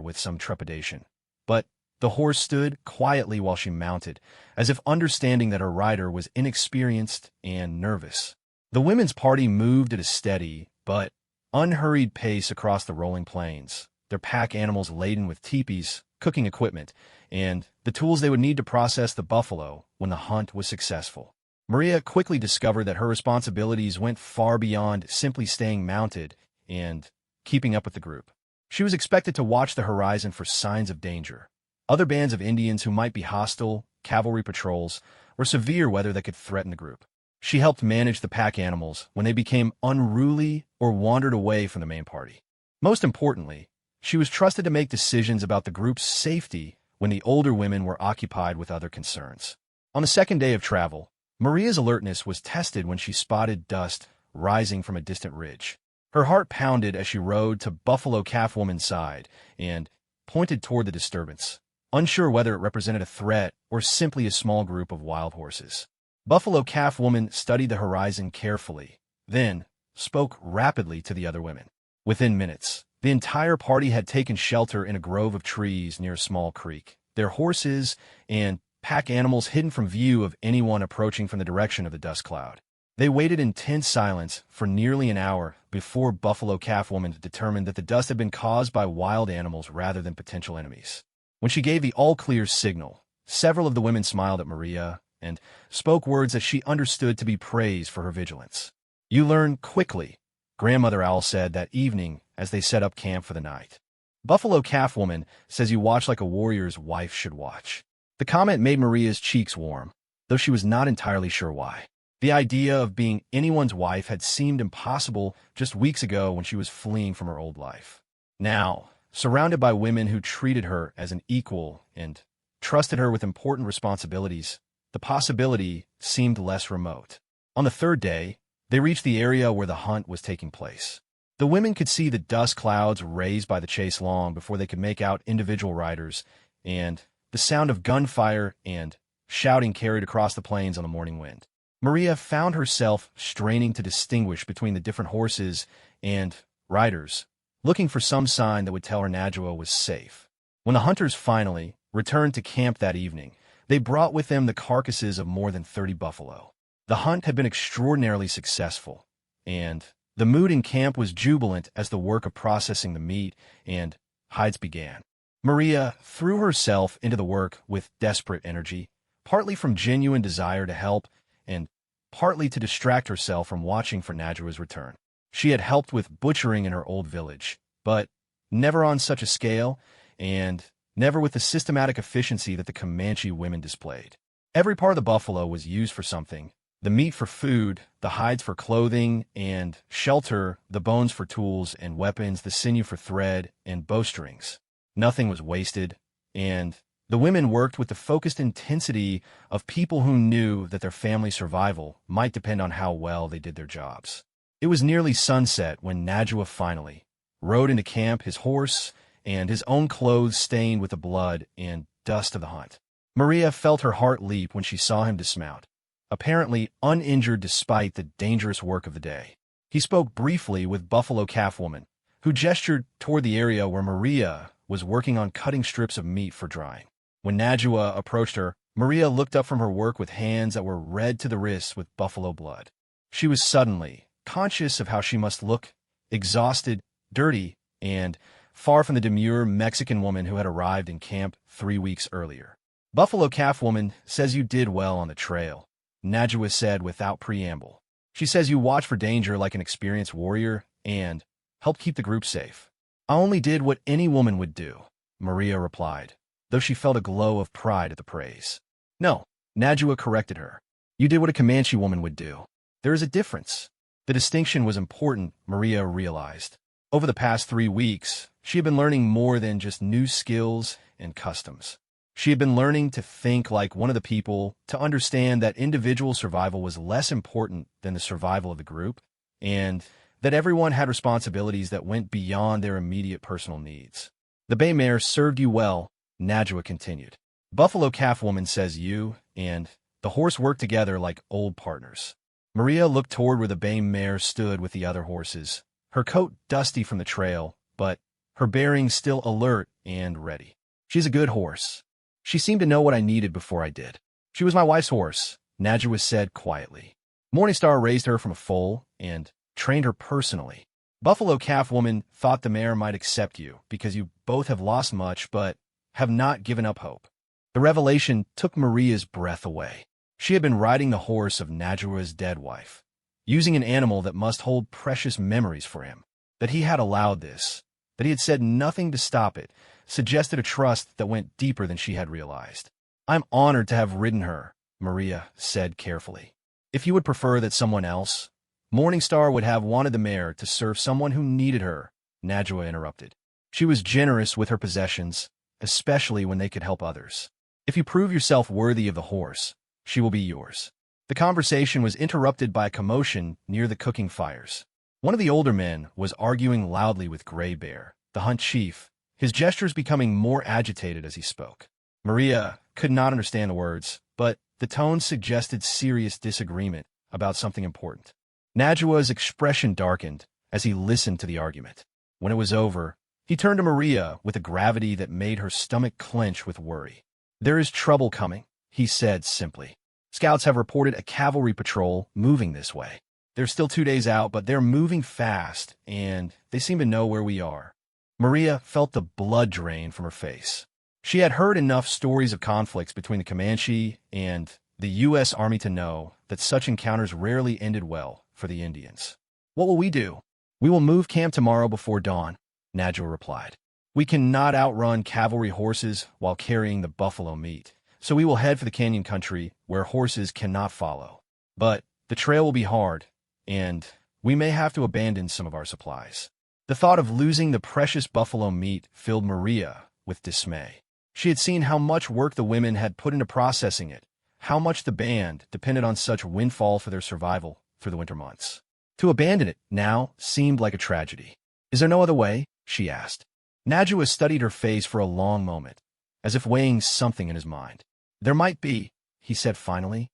with some trepidation, but the horse stood quietly while she mounted, as if understanding that her rider was inexperienced and nervous. The women's party moved at a steady but unhurried pace across the rolling plains, their pack animals laden with teepees, cooking equipment, and the tools they would need to process the buffalo when the hunt was successful. Maria quickly discovered that her responsibilities went far beyond simply staying mounted and keeping up with the group. She was expected to watch the horizon for signs of danger, other bands of Indians who might be hostile, cavalry patrols, or severe weather that could threaten the group. She helped manage the pack animals when they became unruly or wandered away from the main party. Most importantly, she was trusted to make decisions about the group's safety when the older women were occupied with other concerns. On the second day of travel, Maria's alertness was tested when she spotted dust rising from a distant ridge. Her heart pounded as she rode to Buffalo Calf Woman's side and pointed toward the disturbance, unsure whether it represented a threat or simply a small group of wild horses. Buffalo Calf Woman studied the horizon carefully, then spoke rapidly to the other women. Within minutes, the entire party had taken shelter in a grove of trees near a small creek, their horses and pack animals hidden from view of anyone approaching from the direction of the dust cloud. They waited in tense silence for nearly an hour before Buffalo Calf Woman determined that the dust had been caused by wild animals rather than potential enemies. When she gave the all-clear signal, several of the women smiled at Maria and spoke words that she understood to be praise for her vigilance. "You learn quickly," Grandmother Owl said that evening as they set up camp for the night. "Buffalo Calf Woman says you watch like a warrior's wife should watch." The comment made Maria's cheeks warm, though she was not entirely sure why. The idea of being anyone's wife had seemed impossible just weeks ago when she was fleeing from her old life. Now, surrounded by women who treated her as an equal and trusted her with important responsibilities, the possibility seemed less remote. On the third day, they reached the area where the hunt was taking place. The women could see the dust clouds raised by the chase long before they could make out individual riders, and the sound of gunfire and shouting carried across the plains on the morning wind. Maria found herself straining to distinguish between the different horses and riders, looking for some sign that would tell her Najwa was safe. When the hunters finally returned to camp that evening, they brought with them the carcasses of more than 30 buffalo. The hunt had been extraordinarily successful, and the mood in camp was jubilant as the work of processing the meat and hides began. Maria threw herself into the work with desperate energy, partly from genuine desire to help and partly to distract herself from watching for Najwa's return. She had helped with butchering in her old village, but never on such a scale and never with the systematic efficiency that the Comanche women displayed. Every part of the buffalo was used for something: the meat for food, the hides for clothing and shelter, the bones for tools and weapons, the sinew for thread and bowstrings. Nothing was wasted, and the women worked with the focused intensity of people who knew that their family survival might depend on how well they did their jobs. It was nearly sunset when Najwa finally rode into camp, his horse and his own clothes stained with the blood and dust of the hunt. Maria felt her heart leap when she saw him dismount, apparently uninjured despite the dangerous work of the day. He spoke briefly with Buffalo Calf Woman, who gestured toward the area where Maria was working on cutting strips of meat for drying. When Najwa approached her, Maria looked up from her work with hands that were red to the wrists with buffalo blood. She was suddenly conscious of how she must look: exhausted, dirty, and far from the demure Mexican woman who had arrived in camp 3 weeks earlier. "Buffalo Calf Woman says you did well on the trail," Najwa said without preamble. "She says you watched for danger like an experienced warrior and helped keep the group safe." "I only did what any woman would do," Maria replied, though she felt a glow of pride at the praise. "No," Najwa corrected her. "You did what a Comanche woman would do. There is a difference." The distinction was important, Maria realized. Over the past 3 weeks, she had been learning more than just new skills and customs. She had been learning to think like one of the people, to understand that individual survival was less important than the survival of the group, and that everyone had responsibilities that went beyond their immediate personal needs. "The bay mare served you well," Najwa continued. "Buffalo Calf Woman says you and the horse work together like old partners." Maria looked toward where the bay mare stood with the other horses, her coat dusty from the trail, but her bearings still alert and ready. "She's a good horse. She seemed to know what I needed before I did." "She was my wife's horse," Najwa said quietly. "Morningstar raised her from a foal and trained her personally. Buffalo Calf Woman thought the mare might accept you because you both have lost much but have not given up hope." The revelation took Maria's breath away. She had been riding the horse of Najwa's dead wife, using an animal that must hold precious memories for him. That he had allowed this, that he had said nothing to stop it, suggested a trust that went deeper than she had realized. "I'm honored to have ridden her," Maria said carefully. "If you would prefer that someone else—" "Morningstar would have wanted the mare to serve someone who needed her," Najwa interrupted. "She was generous with her possessions, especially when they could help others. If you prove yourself worthy of the horse, she will be yours." The conversation was interrupted by a commotion near the cooking fires. One of the older men was arguing loudly with Gray Bear, the hunt chief, his gestures becoming more agitated as he spoke. Maria could not understand the words, but the tone suggested serious disagreement about something important. Najwa's expression darkened as he listened to the argument. When it was over, he turned to Maria with a gravity that made her stomach clench with worry. "There is trouble coming," he said simply. "Scouts have reported a cavalry patrol moving this way. They're still 2 days out, but they're moving fast, and they seem to know where we are." Maria felt the blood drain from her face. She had heard enough stories of conflicts between the Comanche and the U.S. Army to know that such encounters rarely ended well for the Indians. "What will we do?" "We will move camp tomorrow before dawn," Najwa replied. "We cannot outrun cavalry horses while carrying the buffalo meat, so we will head for the canyon country where horses cannot follow. But the trail will be hard, and we may have to abandon some of our supplies." The thought of losing the precious buffalo meat filled Maria with dismay. She had seen how much work the women had put into processing it, how much the band depended on such windfall for their survival through the winter months. To abandon it now seemed like a tragedy. "Is there no other way?" she asked. Najwa studied her face for a long moment, as if weighing something in his mind. "There might be," he said finally,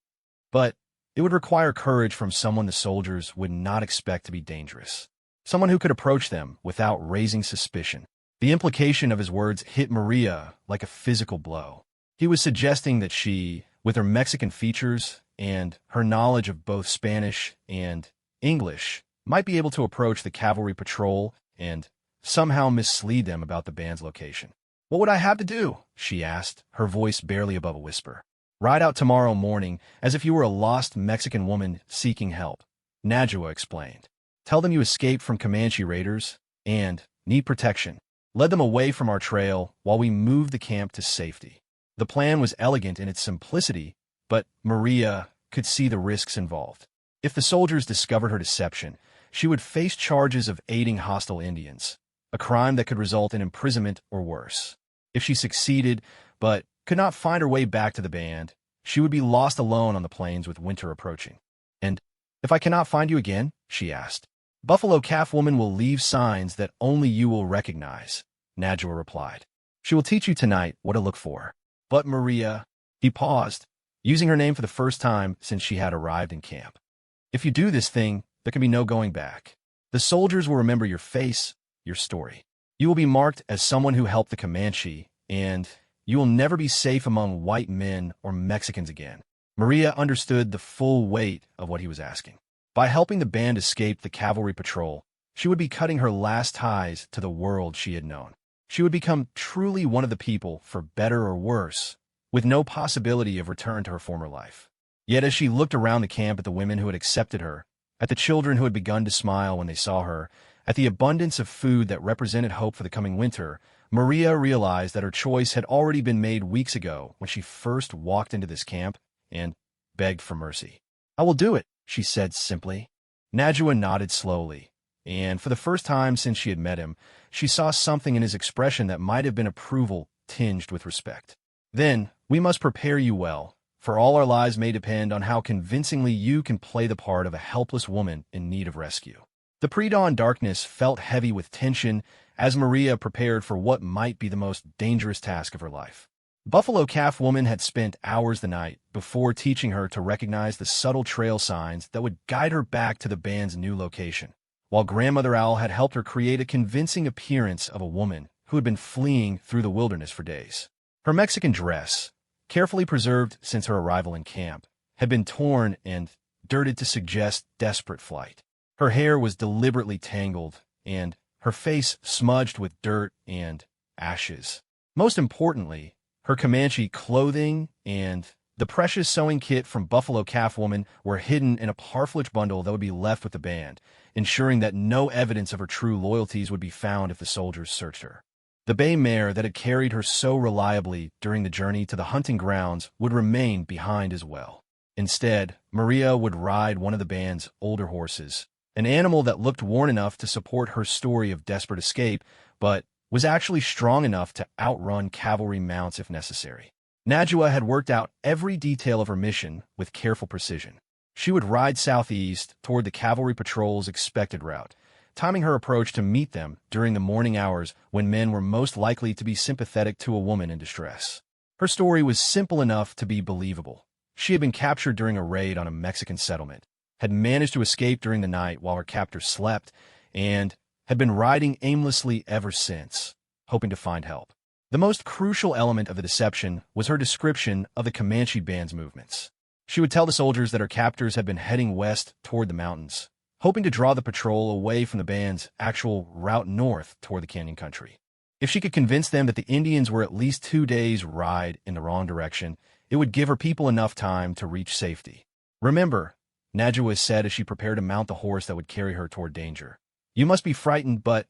"but it would require courage from someone the soldiers would not expect to be dangerous. Someone who could approach them without raising suspicion." The implication of his words hit Maria like a physical blow. He was suggesting that she, with her Mexican features and her knowledge of both Spanish and English, might be able to approach the cavalry patrol and somehow mislead them about the band's location. "What would I have to do?" she asked, her voice barely above a whisper. "Ride out tomorrow morning as if you were a lost Mexican woman seeking help," Najwa explained. "Tell them you escaped from Comanche raiders and need protection. Lead them away from our trail while we move the camp to safety." The plan was elegant in its simplicity, but Maria could see the risks involved. If the soldiers discovered her deception, she would face charges of aiding hostile Indians, a crime that could result in imprisonment or worse. If she succeeded, but could not find her way back to the band, she would be lost alone on the plains with winter approaching. "And if I cannot find you again?" she asked. "Buffalo Calf Woman will leave signs that only you will recognize," Najwa replied. "She will teach you tonight what to look for." "But Maria," he paused, using her name for the first time since she had arrived in camp. "If you do this thing, there can be no going back. The soldiers will remember your face, your story. You will be marked as someone who helped the Comanche, and you will never be safe among white men or Mexicans again." Maria understood the full weight of what he was asking. By helping the band escape the cavalry patrol, she would be cutting her last ties to the world she had known. She would become truly one of the people, for better or worse, with no possibility of return to her former life. Yet as she looked around the camp at the women who had accepted her, at the children who had begun to smile when they saw her, at the abundance of food that represented hope for the coming winter, Maria realized that her choice had already been made weeks ago when she first walked into this camp and begged for mercy. "I will do it," she said simply. Najwa nodded slowly, and for the first time since she had met him, she saw something in his expression that might have been approval tinged with respect. "Then, we must prepare you well, for all our lives may depend on how convincingly you can play the part of a helpless woman in need of rescue." The pre-dawn darkness felt heavy with tension as Maria prepared for what might be the most dangerous task of her life. Buffalo Calf Woman had spent hours the night before teaching her to recognize the subtle trail signs that would guide her back to the band's new location, while Grandmother Owl had helped her create a convincing appearance of a woman who had been fleeing through the wilderness for days. Her Mexican dress, carefully preserved since her arrival in camp, had been torn and dirted to suggest desperate flight. Her hair was deliberately tangled, and her face smudged with dirt and ashes. Most importantly, her Comanche clothing and the precious sewing kit from Buffalo Calf Woman were hidden in a parfleche bundle that would be left with the band, ensuring that no evidence of her true loyalties would be found if the soldiers searched her. The bay mare that had carried her so reliably during the journey to the hunting grounds would remain behind as well. Instead, Maria would ride one of the band's older horses, an animal that looked worn enough to support her story of desperate escape, but was actually strong enough to outrun cavalry mounts if necessary. Najwa had worked out every detail of her mission with careful precision. She would ride southeast toward the cavalry patrol's expected route, timing her approach to meet them during the morning hours when men were most likely to be sympathetic to a woman in distress. Her story was simple enough to be believable. She had been captured during a raid on a Mexican settlement, had managed to escape during the night while her captors slept, and had been riding aimlessly ever since, hoping to find help. The most crucial element of the deception was her description of the Comanche band's movements. She would tell the soldiers that her captors had been heading west toward the mountains, hoping to draw the patrol away from the band's actual route north toward the canyon country. If she could convince them that the Indians were at least 2 days' ride in the wrong direction, it would give her people enough time to reach safety. "Remember," Najwa said as she prepared to mount the horse that would carry her toward danger, "you must be frightened, but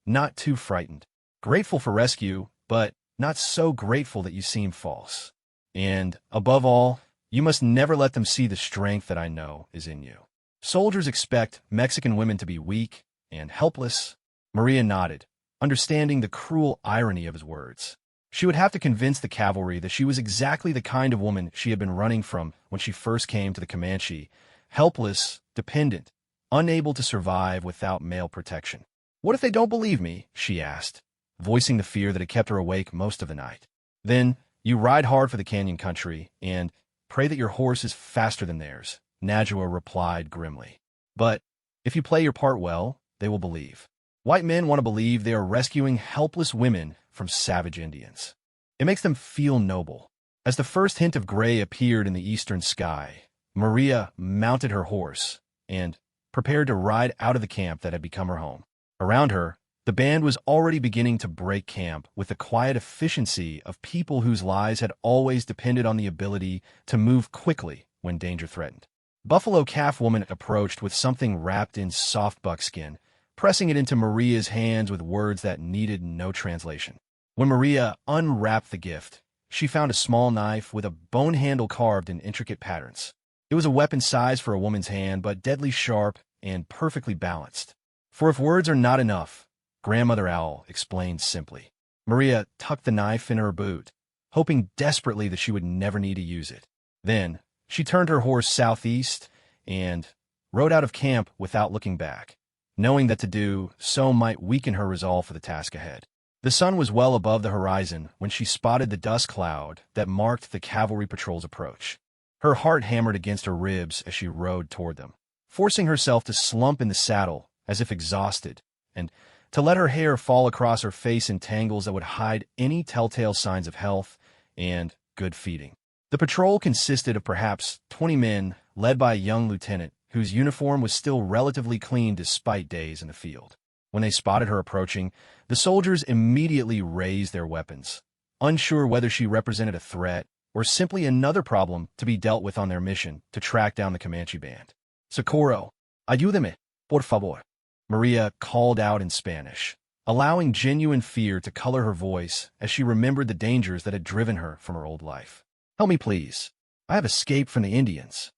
not too frightened. Grateful for rescue, but not so grateful that you seem false. And, above all, you must never let them see the strength that I know is in you." Soldiers expect Mexican women to be weak and helpless. Maria nodded, understanding the cruel irony of his words. She would have to convince the cavalry that she was exactly the kind of woman she had been running from when she first came to the Comanche, helpless, dependent, unable to survive without male protection. "What if they don't believe me?" she asked, voicing the fear that had kept her awake most of the night. "Then you ride hard for the canyon country and pray that your horse is faster than theirs," Najwa replied grimly. "But if you play your part well, they will believe. White men want to believe they are rescuing helpless women from savage Indians. It makes them feel noble." As the first hint of gray appeared in the eastern sky, Maria mounted her horse and prepared to ride out of the camp that had become her home. Around her, the band was already beginning to break camp with the quiet efficiency of people whose lives had always depended on the ability to move quickly when danger threatened. Buffalo Calf Woman approached with something wrapped in soft buckskin, pressing it into Maria's hands with words that needed no translation. When Maria unwrapped the gift, she found a small knife with a bone handle carved in intricate patterns. It was a weapon size for a woman's hand, but deadly sharp and perfectly balanced. "For if words are not enough," Grandmother Owl explained simply. Maria tucked the knife in her boot, hoping desperately that she would never need to use it. Then she turned her horse southeast and rode out of camp without looking back, knowing that to do so might weaken her resolve for the task ahead. The sun was well above the horizon when she spotted the dust cloud that marked the cavalry patrol's approach. Her heart hammered against her ribs as she rode toward them, forcing herself to slump in the saddle as if exhausted, and to let her hair fall across her face in tangles that would hide any telltale signs of health and good feeding. The patrol consisted of perhaps 20 men, led by a young lieutenant whose uniform was still relatively clean despite days in the field. When they spotted her approaching, the soldiers immediately raised their weapons, unsure whether she represented a threat or simply another problem to be dealt with on their mission to track down the Comanche band. "Socorro, ayúdame, por favor," Maria called out in Spanish, allowing genuine fear to color her voice as she remembered the dangers that had driven her from her old life. "Help me, please. I have escaped from the Indians."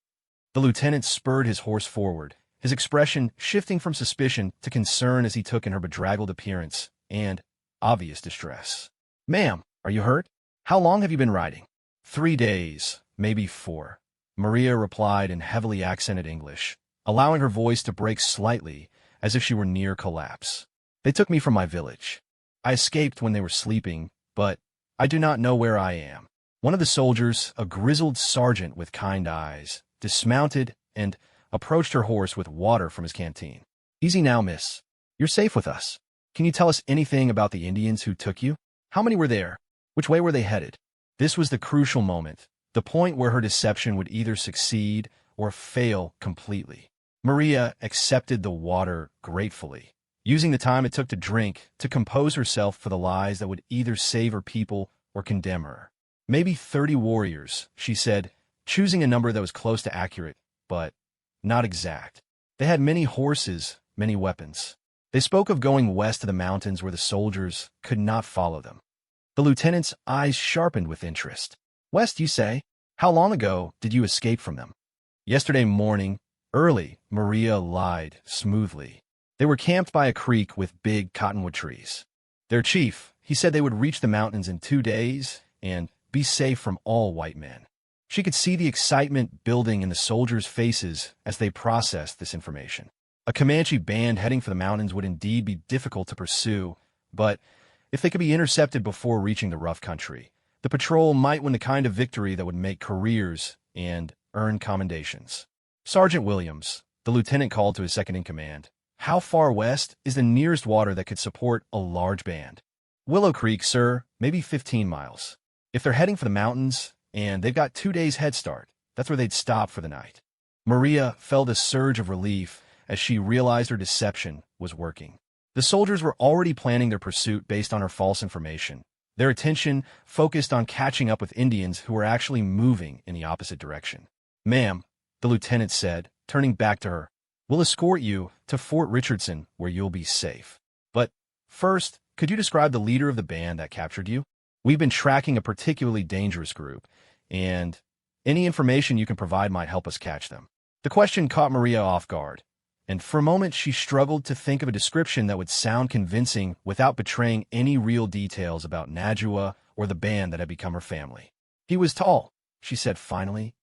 The lieutenant spurred his horse forward, his expression shifting from suspicion to concern as he took in her bedraggled appearance and obvious distress. "Ma'am, are you hurt? How long have you been riding?" "3 days, maybe 4, Maria replied in heavily accented English, allowing her voice to break slightly as if she were near collapse. "They took me from my village. I escaped when they were sleeping, but I do not know where I am." One of the soldiers, a grizzled sergeant with kind eyes, dismounted and approached her horse with water from his canteen. "Easy now, miss. You're safe with us. Can you tell us anything about the Indians who took you? How many were there? Which way were they headed?" This was the crucial moment, the point where her deception would either succeed or fail completely. Maria accepted the water gratefully, using the time it took to drink to compose herself for the lies that would either save her people or condemn her. "Maybe 30 warriors," she said, choosing a number that was close to accurate, but not exact. "They had many horses, many weapons. They spoke of going west to the mountains where the soldiers could not follow them." The lieutenant's eyes sharpened with interest. "West, you say? How long ago did you escape from them?" "Yesterday morning, early," Maria lied smoothly. "They were camped by a creek with big cottonwood trees. Their chief, he said they would reach the mountains in 2 days and be safe from all white men." She could see the excitement building in the soldiers' faces as they processed this information. A Comanche band heading for the mountains would indeed be difficult to pursue, but if they could be intercepted before reaching the rough country, the patrol might win the kind of victory that would make careers and earn commendations. "Sergeant Williams," the lieutenant called to his second-in-command, "how far west is the nearest water that could support a large band?" "Willow Creek, sir, maybe 15 miles. If they're heading for the mountains, and they've got 2 days head start, that's where they'd stop for the night." Maria felt a surge of relief as she realized her deception was working. The soldiers were already planning their pursuit based on her false information, their attention focused on catching up with Indians who were actually moving in the opposite direction. "Ma'am," the lieutenant said, turning back to her, "we'll escort you to Fort Richardson where you'll be safe. But first, could you describe the leader of the band that captured you? We've been tracking a particularly dangerous group, and any information you can provide might help us catch them." The question caught Maria off guard, and for a moment she struggled to think of a description that would sound convincing without betraying any real details about Najwa or the band that had become her family. He was tall, she said finally,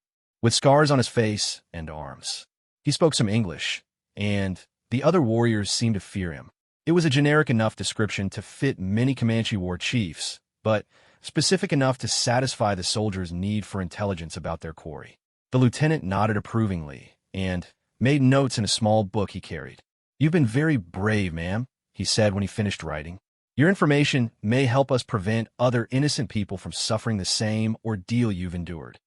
with scars on his face and arms. He spoke some English, and the other warriors seemed to fear him. It was a generic enough description to fit many Comanche war chiefs, but specific enough to satisfy the soldiers' need for intelligence about their quarry. The lieutenant nodded approvingly and made notes in a small book he carried. "You've been very brave, ma'am," he said when he finished writing. "Your information may help us prevent other innocent people from suffering the same ordeal you've endured."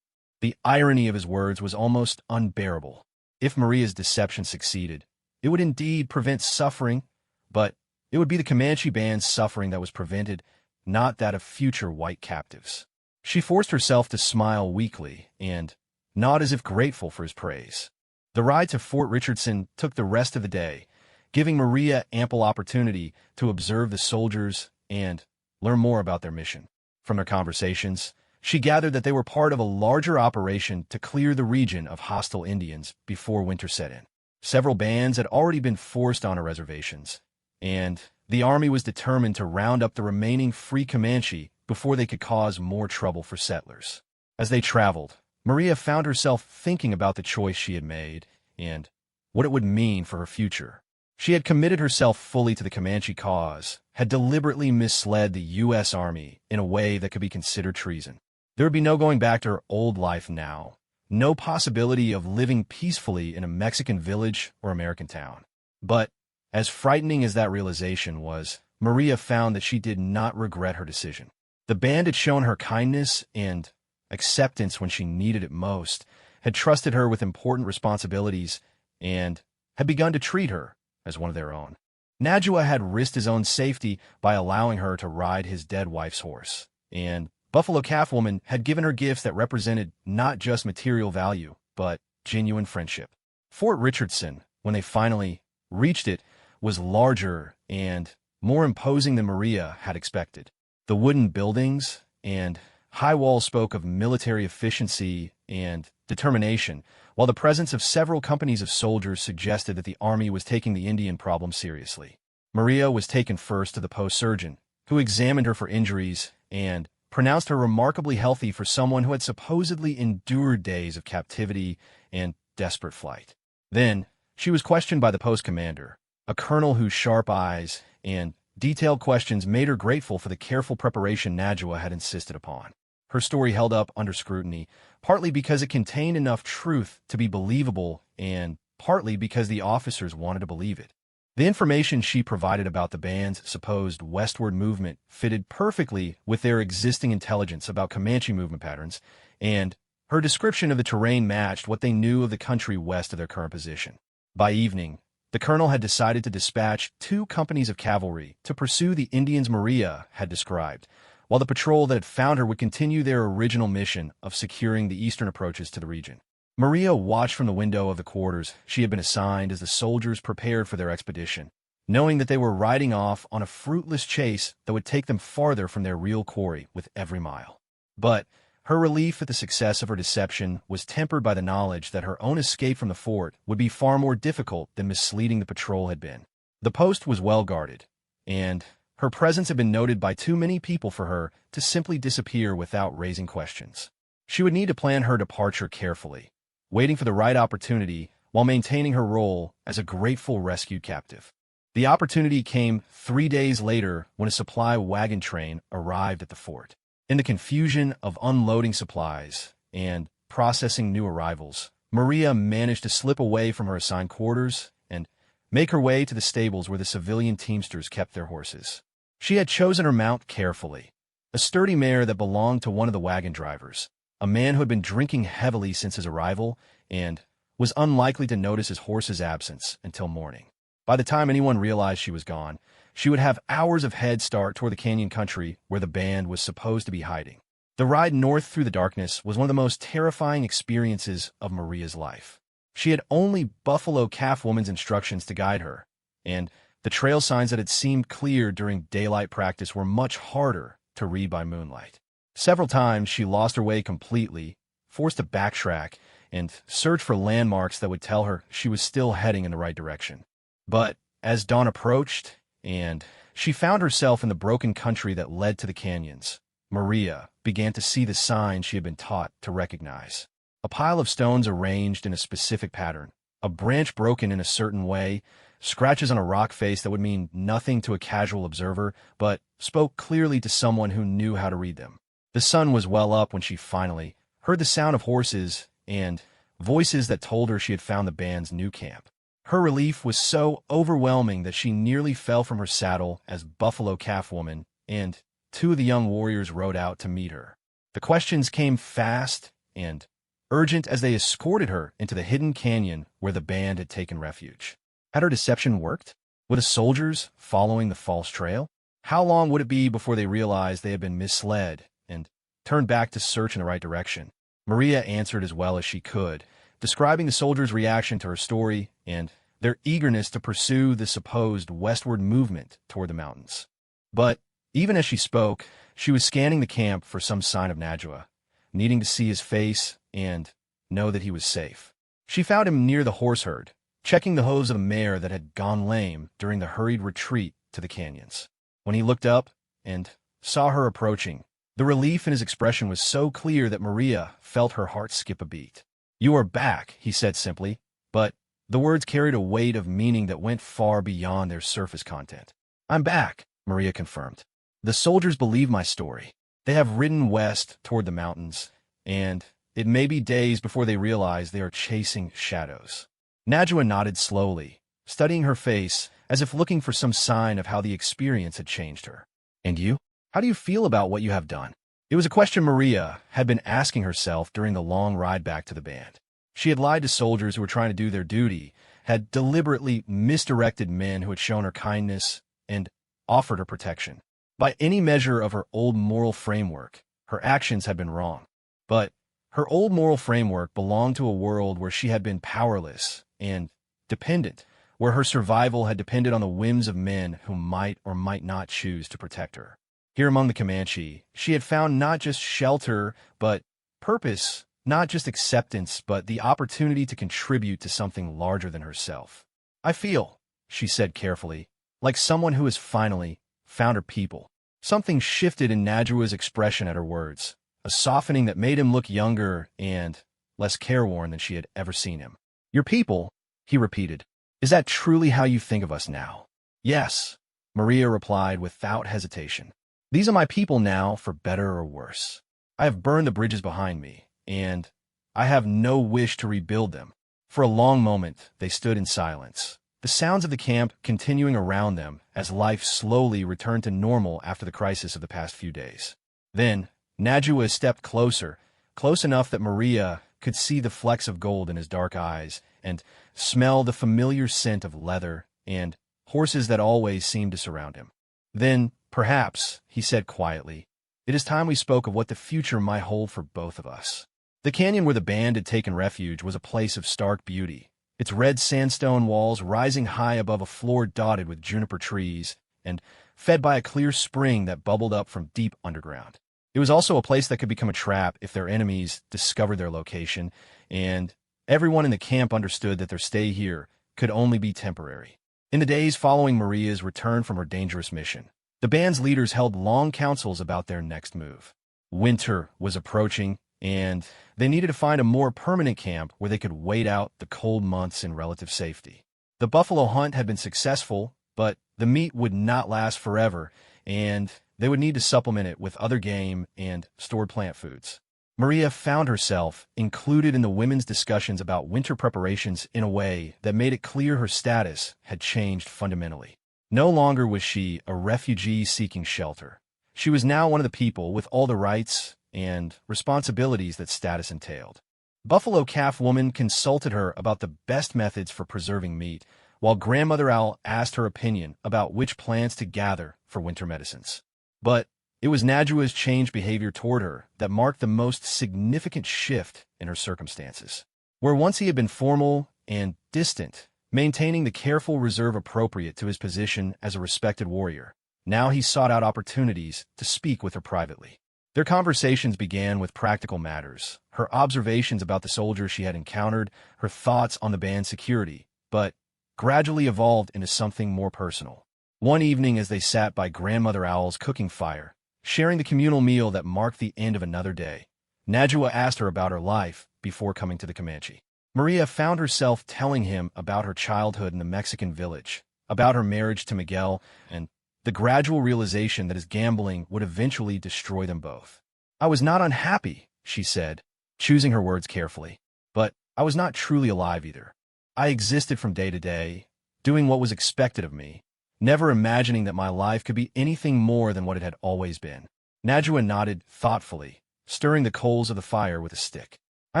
The irony of his words was almost unbearable. If Maria's deception succeeded, it would indeed prevent suffering, but it would be the Comanche band's suffering that was prevented, not that of future white captives. She forced herself to smile weakly and nod as if grateful for his praise. The ride to Fort Richardson took the rest of the day, giving Maria ample opportunity to observe the soldiers and learn more about their mission. From their conversations, she gathered that they were part of a larger operation to clear the region of hostile Indians before winter set in. Several bands had already been forced onto reservations, and the army was determined to round up the remaining free Comanche before they could cause more trouble for settlers. As they traveled, Maria found herself thinking about the choice she had made and what it would mean for her future. She had committed herself fully to the Comanche cause, had deliberately misled the U.S. Army in a way that could be considered treason. There would be no going back to her old life now, no possibility of living peacefully in a Mexican village or American town. But as frightening as that realization was, Maria found that she did not regret her decision. The band had shown her kindness and acceptance when she needed it most, had trusted her with important responsibilities, and had begun to treat her as one of their own. Najwa had risked his own safety by allowing her to ride his dead wife's horse, and Buffalo Calf Woman had given her gifts that represented not just material value, but genuine friendship. Fort Richardson, when they finally reached it, was larger and more imposing than Maria had expected. The wooden buildings and high walls spoke of military efficiency and determination, while the presence of several companies of soldiers suggested that the army was taking the Indian problem seriously. Maria was taken first to the post surgeon, who examined her for injuries and pronounced her remarkably healthy for someone who had supposedly endured days of captivity and desperate flight. Then, she was questioned by the post commander, a colonel whose sharp eyes and detailed questions made her grateful for the careful preparation Najwa had insisted upon. Her story held up under scrutiny, partly because it contained enough truth to be believable and partly because the officers wanted to believe it. The information she provided about the band's supposed westward movement fitted perfectly with their existing intelligence about Comanche movement patterns, and her description of the terrain matched what they knew of the country west of their current position. By evening, the colonel had decided to dispatch 2 companies of cavalry to pursue the Indians Maria had described, while the patrol that had found her would continue their original mission of securing the eastern approaches to the region. Maria watched from the window of the quarters she had been assigned as the soldiers prepared for their expedition, knowing that they were riding off on a fruitless chase that would take them farther from their real quarry with every mile. But her relief at the success of her deception was tempered by the knowledge that her own escape from the fort would be far more difficult than misleading the patrol had been. The post was well guarded, and her presence had been noted by too many people for her to simply disappear without raising questions. She would need to plan her departure carefully, waiting for the right opportunity while maintaining her role as a grateful rescued captive. The opportunity came 3 days later when a supply wagon train arrived at the fort. In the confusion of unloading supplies and processing new arrivals, Maria managed to slip away from her assigned quarters and make her way to the stables where the civilian teamsters kept their horses. She had chosen her mount carefully, a sturdy mare that belonged to one of the wagon drivers, a man who had been drinking heavily since his arrival and was unlikely to notice his horse's absence until morning. By the time anyone realized she was gone, she would have hours of head start toward the canyon country where the band was supposed to be hiding. The ride north through the darkness was one of the most terrifying experiences of Maria's life. She had only Buffalo Calf Woman's instructions to guide her, and the trail signs that had seemed clear during daylight practice were much harder to read by moonlight. Several times she lost her way completely, forced to backtrack, and search for landmarks that would tell her she was still heading in the right direction. But as dawn approached, and she found herself in the broken country that led to the canyons, Maria began to see the signs she had been taught to recognize. A pile of stones arranged in a specific pattern, a branch broken in a certain way, scratches on a rock face that would mean nothing to a casual observer, but spoke clearly to someone who knew how to read them. The sun was well up when she finally heard the sound of horses and voices that told her she had found the band's new camp. Her relief was so overwhelming that she nearly fell from her saddle as Buffalo Calf Woman and two of the young warriors rode out to meet her. The questions came fast and urgent as they escorted her into the hidden canyon where the band had taken refuge. Had her deception worked? Were the soldiers following the false trail? How long would it be before they realized they had been misled and turned back to search in the right direction? Maria answered as well as she could, describing the soldiers' reaction to her story and their eagerness to pursue the supposed westward movement toward the mountains. But even as she spoke, she was scanning the camp for some sign of Najwa, needing to see his face and know that he was safe. She found him near the horse herd, checking the hooves of a mare that had gone lame during the hurried retreat to the canyons. When he looked up and saw her approaching, the relief in his expression was so clear that Maria felt her heart skip a beat. "You are back," he said simply, but the words carried a weight of meaning that went far beyond their surface content. "I'm back," Maria confirmed. "The soldiers believe my story. They have ridden west toward the mountains, and it may be days before they realize they are chasing shadows." Najwa nodded slowly, studying her face as if looking for some sign of how the experience had changed her. "And you? How do you feel about what you have done?" It was a question Maria had been asking herself during the long ride back to the band. She had lied to soldiers who were trying to do their duty, had deliberately misdirected men who had shown her kindness and offered her protection. By any measure of her old moral framework, her actions had been wrong. But her old moral framework belonged to a world where she had been powerless and dependent, where her survival had depended on the whims of men who might or might not choose to protect her. Here among the Comanche, she had found not just shelter, but purpose, not just acceptance, but the opportunity to contribute to something larger than herself. "I feel," she said carefully, "like someone who has finally found her people." Something shifted in Najwa's expression at her words, a softening that made him look younger and less careworn than she had ever seen him. "Your people," he repeated. "Is that truly how you think of us now?" "Yes," Maria replied without hesitation. "These are my people now, for better or worse. I have burned the bridges behind me, and I have no wish to rebuild them." For a long moment, they stood in silence, the sounds of the camp continuing around them as life slowly returned to normal after the crisis of the past few days. Then, Najwa stepped closer, close enough that Maria could see the flecks of gold in his dark eyes and smell the familiar scent of leather and horses that always seemed to surround him. "Then, perhaps," he said quietly, "it is time we spoke of what the future might hold for both of us." The canyon where the band had taken refuge was a place of stark beauty, its red sandstone walls rising high above a floor dotted with juniper trees and fed by a clear spring that bubbled up from deep underground. It was also a place that could become a trap if their enemies discovered their location, and everyone in the camp understood that their stay here could only be temporary. In the days following Maria's return from her dangerous mission, the band's leaders held long councils about their next move. Winter was approaching, and they needed to find a more permanent camp where they could wait out the cold months in relative safety. The buffalo hunt had been successful, but the meat would not last forever, and they would need to supplement it with other game and stored plant foods. Maria found herself included in the women's discussions about winter preparations in a way that made it clear her status had changed fundamentally. No longer was she a refugee seeking shelter. She was now one of the people with all the rights and responsibilities that status entailed. Buffalo Calf Woman consulted her about the best methods for preserving meat, while Grandmother Owl asked her opinion about which plants to gather for winter medicines. But it was Najwa's changed behavior toward her that marked the most significant shift in her circumstances. Where once he had been formal and distant, maintaining the careful reserve appropriate to his position as a respected warrior, now he sought out opportunities to speak with her privately. Their conversations began with practical matters, her observations about the soldiers she had encountered, her thoughts on the band's security, but gradually evolved into something more personal. One evening as they sat by Grandmother Owl's cooking fire, sharing the communal meal that marked the end of another day. Najwa asked her about her life before coming to the Comanche. Maria found herself telling him about her childhood in the Mexican village, about her marriage to Miguel, and the gradual realization that his gambling would eventually destroy them both. "I was not unhappy," she said, choosing her words carefully, "but I was not truly alive either. I existed from day to day, doing what was expected of me, never imagining that my life could be anything more than what it had always been." Najwa nodded thoughtfully, stirring the coals of the fire with a stick. "I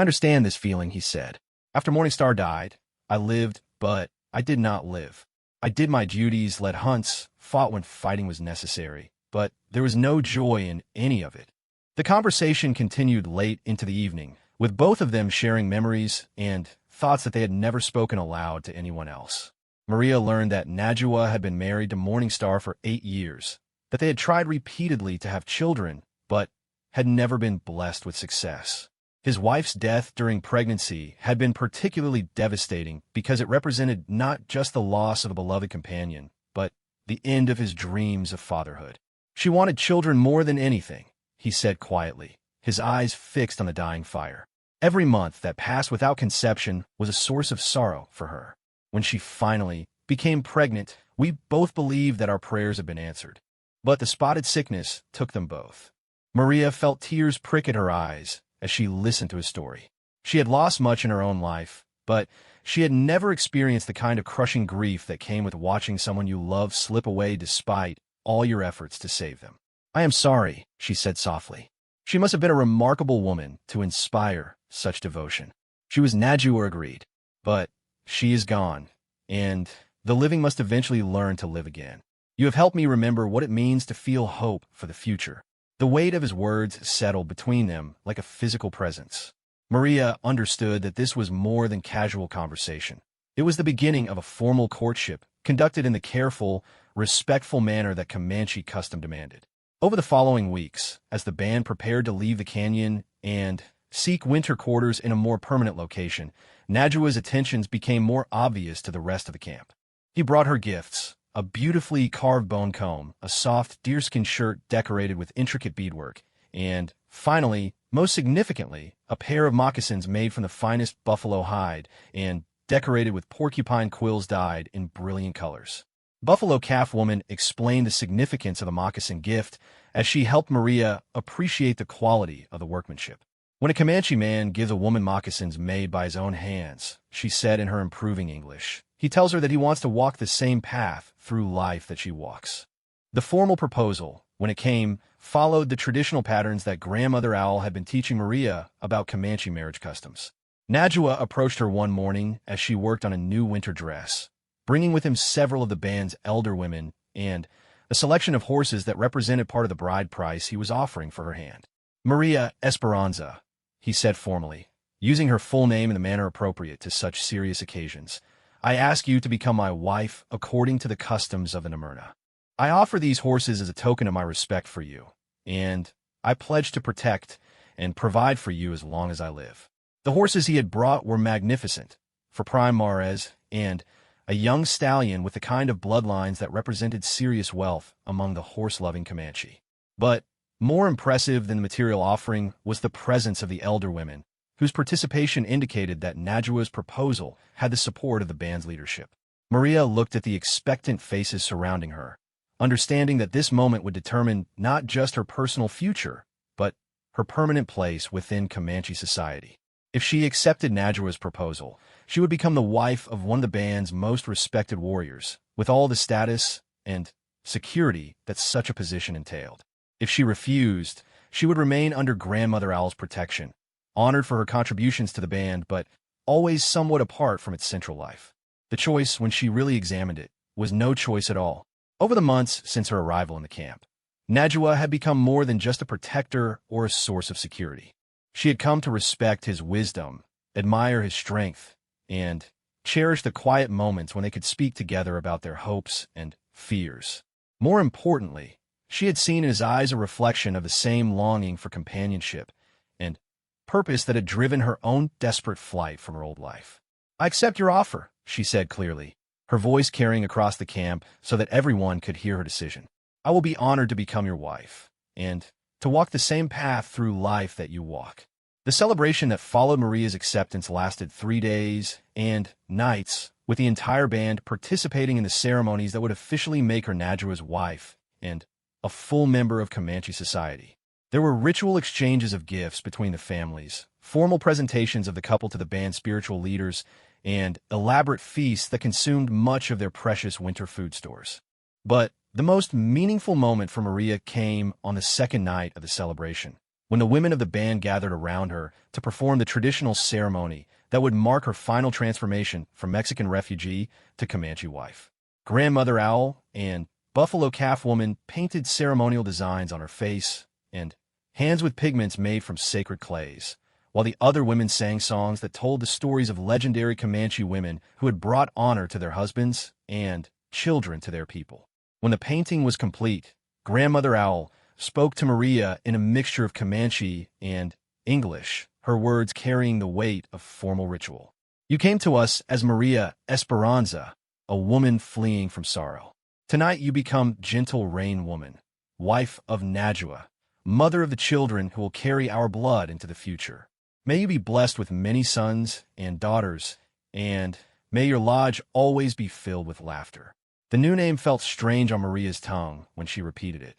understand this feeling," he said. "After Morningstar died, I lived, but I did not live. I did my duties, led hunts, fought when fighting was necessary, but there was no joy in any of it." The conversation continued late into the evening, with both of them sharing memories and thoughts that they had never spoken aloud to anyone else. Maria learned that Najwa had been married to Morningstar for 8 years, that they had tried repeatedly to have children, but had never been blessed with success. His wife's death during pregnancy had been particularly devastating because it represented not just the loss of a beloved companion, but the end of his dreams of fatherhood. "She wanted children more than anything," he said quietly, his eyes fixed on the dying fire. "Every month that passed without conception was a source of sorrow for her. When she finally became pregnant, we both believed that our prayers had been answered. But the spotted sickness took them both." Maria felt tears prick at her eyes as she listened to his story. She had lost much in her own life, but she had never experienced the kind of crushing grief that came with watching someone you love slip away despite all your efforts to save them. "I am sorry," she said softly. "She must have been a remarkable woman to inspire such devotion." "She was," Najwa agreed. "But she is gone, and the living must eventually learn to live again. You have helped me remember what it means to feel hope for the future." The weight of his words settled between them like a physical presence. Maria understood that this was more than casual conversation. It was the beginning of a formal courtship, conducted in the careful, respectful manner that Comanche custom demanded. Over the following weeks, as the band prepared to leave the canyon and seek winter quarters in a more permanent location, Najwa's attentions became more obvious to the rest of the camp. He brought her gifts: a beautifully carved bone comb, a soft deerskin shirt decorated with intricate beadwork, and, finally, most significantly, a pair of moccasins made from the finest buffalo hide and decorated with porcupine quills dyed in brilliant colors. Buffalo Calf Woman explained the significance of the moccasin gift as she helped Maria appreciate the quality of the workmanship. "When a Comanche man gives a woman moccasins made by his own hands," she said in her improving English, "he tells her that he wants to walk the same path through life that she walks." The formal proposal, when it came, followed the traditional patterns that Grandmother Owl had been teaching Maria about Comanche marriage customs. Najwa approached her one morning as she worked on a new winter dress, bringing with him several of the band's elder women and a selection of horses that represented part of the bride price he was offering for her hand. "Maria Esperanza," he said formally, using her full name in the manner appropriate to such serious occasions, "I ask you to become my wife according to the customs of the Namurna. I offer these horses as a token of my respect for you, and I pledge to protect and provide for you as long as I live." The horses he had brought were magnificent, for Prime Mares, and a young stallion with the kind of bloodlines that represented serious wealth among the horse-loving Comanche. But more impressive than the material offering was the presence of the elder women, whose participation indicated that Najwa's proposal had the support of the band's leadership. Maria looked at the expectant faces surrounding her, understanding that this moment would determine not just her personal future, but her permanent place within Comanche society. If she accepted Najwa's proposal, she would become the wife of one of the band's most respected warriors, with all the status and security that such a position entailed. If she refused, she would remain under Grandmother Owl's protection, honored for her contributions to the band, but always somewhat apart from its central life. The choice, when she really examined it, was no choice at all. Over the months since her arrival in the camp, Najwa had become more than just a protector or a source of security. She had come to respect his wisdom, admire his strength, and cherish the quiet moments when they could speak together about their hopes and fears. More importantly, she had seen in his eyes a reflection of the same longing for companionship and purpose that had driven her own desperate flight from her old life. "I accept your offer," she said clearly, her voice carrying across the camp so that everyone could hear her decision. "I will be honored to become your wife, and to walk the same path through life that you walk. The celebration that followed Maria's acceptance lasted 3 days and nights, with the entire band participating in the ceremonies that would officially make her Najua's wife and a full member of Comanche society. There were ritual exchanges of gifts between the families, formal presentations of the couple to the band's spiritual leaders, and elaborate feasts that consumed much of their precious winter food stores. But the most meaningful moment for Maria came on the second night of the celebration, when the women of the band gathered around her to perform the traditional ceremony that would mark her final transformation from Mexican refugee to Comanche wife. Grandmother Owl and Buffalo Calf Woman painted ceremonial designs on her face and hands with pigments made from sacred clays, while the other women sang songs that told the stories of legendary Comanche women who had brought honor to their husbands and children to their people. When the painting was complete, Grandmother Owl spoke to Maria in a mixture of Comanche and English, her words carrying the weight of formal ritual. You came to us as Maria Esperanza, a woman fleeing from sorrow. Tonight you become gentle rain woman, wife of Najua, mother of the children who will carry our blood into the future. May you be blessed with many sons and daughters, and may your lodge always be filled with laughter. The new name felt strange on Maria's tongue when she repeated it,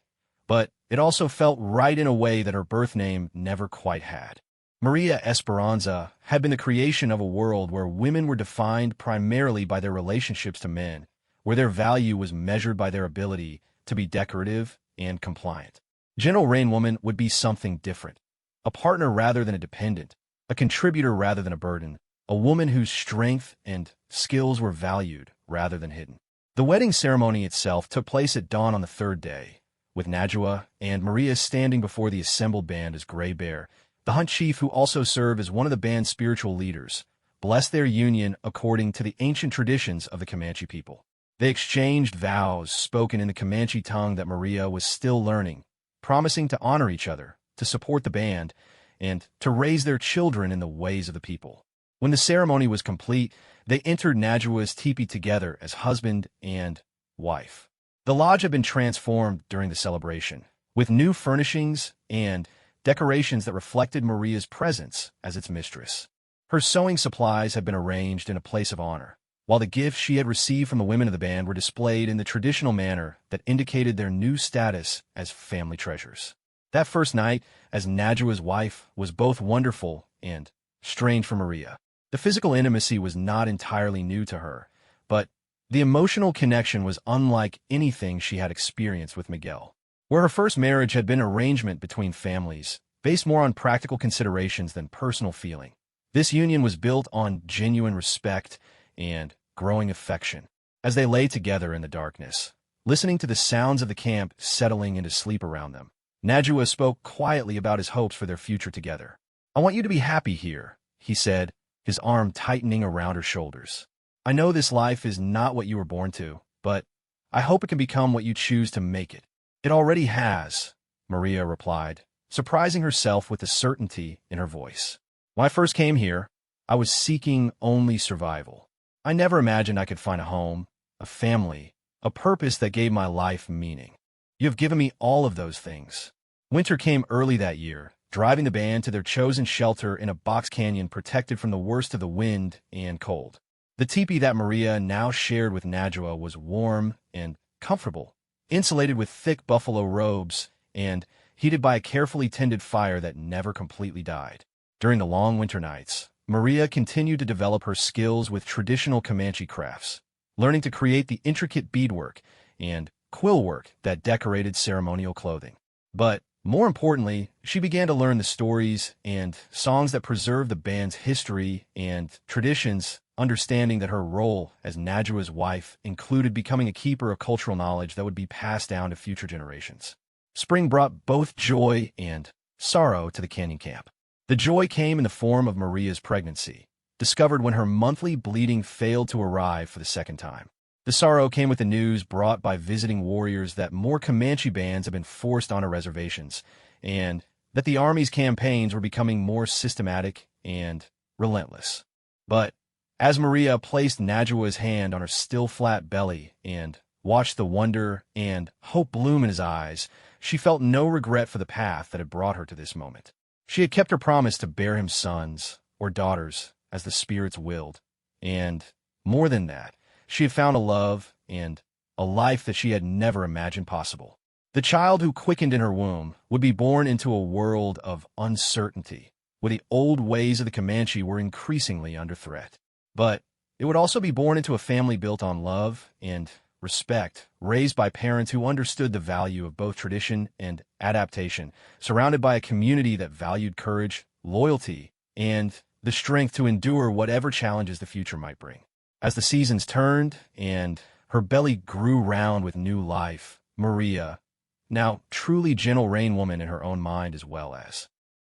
but it also felt right in a way that her birth name never quite had. Maria Esperanza had been the creation of a world where women were defined primarily by their relationships to men, where their value was measured by their ability to be decorative and compliant. Gentle Rain Woman would be something different, a partner rather than a dependent, a contributor rather than a burden, a woman whose strength and skills were valued rather than hidden. The wedding ceremony itself took place at dawn on the third day, with Najua and Maria standing before the assembled band as Gray Bear, the hunt chief who also served as one of the band's spiritual leaders, blessed their union according to the ancient traditions of the Comanche people. They exchanged vows spoken in the Comanche tongue that Maria was still learning, promising to honor each other, to support the band, and to raise their children in the ways of the people. When the ceremony was complete, they entered Najua's teepee together as husband and wife. The lodge had been transformed during the celebration, with new furnishings and decorations that reflected Maria's presence as its mistress. Her sewing supplies had been arranged in a place of honor, while the gifts she had received from the women of the band were displayed in the traditional manner that indicated their new status as family treasures. That first night, as Najua's wife, was both wonderful and strange for Maria. The physical intimacy was not entirely new to her, but the emotional connection was unlike anything she had experienced with Miguel. Where her first marriage had been an arrangement between families, based more on practical considerations than personal feeling, this union was built on genuine respect and growing affection. As they lay together in the darkness, listening to the sounds of the camp settling into sleep around them, Najua spoke quietly about his hopes for their future together. "I want you to be happy here," he said, his arm tightening around her shoulders. "I know this life is not what you were born to, but I hope it can become what you choose to make it." "It already has," Maria replied, surprising herself with the certainty in her voice. "When I first came here, I was seeking only survival. I never imagined I could find a home, a family, a purpose that gave my life meaning. You have given me all of those things." Winter came early that year, driving the band to their chosen shelter in a box canyon protected from the worst of the wind and cold. The teepee that Maria now shared with Najua was warm and comfortable, insulated with thick buffalo robes and heated by a carefully tended fire that never completely died. During the long winter nights, Maria continued to develop her skills with traditional Comanche crafts, learning to create the intricate beadwork and quill work that decorated ceremonial clothing. But more importantly, she began to learn the stories and songs that preserve the band's history and traditions, understanding that her role as Najua's wife included becoming a keeper of cultural knowledge that would be passed down to future generations. Spring brought both joy and sorrow to the canyon camp. The joy came in the form of Maria's pregnancy, discovered when her monthly bleeding failed to arrive for the second time. The sorrow came with the news brought by visiting warriors that more Comanche bands had been forced onto reservations, and that the Army's campaigns were becoming more systematic and relentless. But as Maria placed Najua's hand on her still flat belly and watched the wonder and hope bloom in his eyes, she felt no regret for the path that had brought her to this moment. She had kept her promise to bear him sons or daughters as the spirits willed. And more than that, she had found a love and a life that she had never imagined possible. The child who quickened in her womb would be born into a world of uncertainty, where the old ways of the Comanche were increasingly under threat. But it would also be born into a family built on love and respect, raised by parents who understood the value of both tradition and adaptation, surrounded by a community that valued courage, loyalty, and the strength to endure whatever challenges the future might bring. As the seasons turned and her belly grew round with new life, Maria, now truly gentle rain woman in her own mind as well as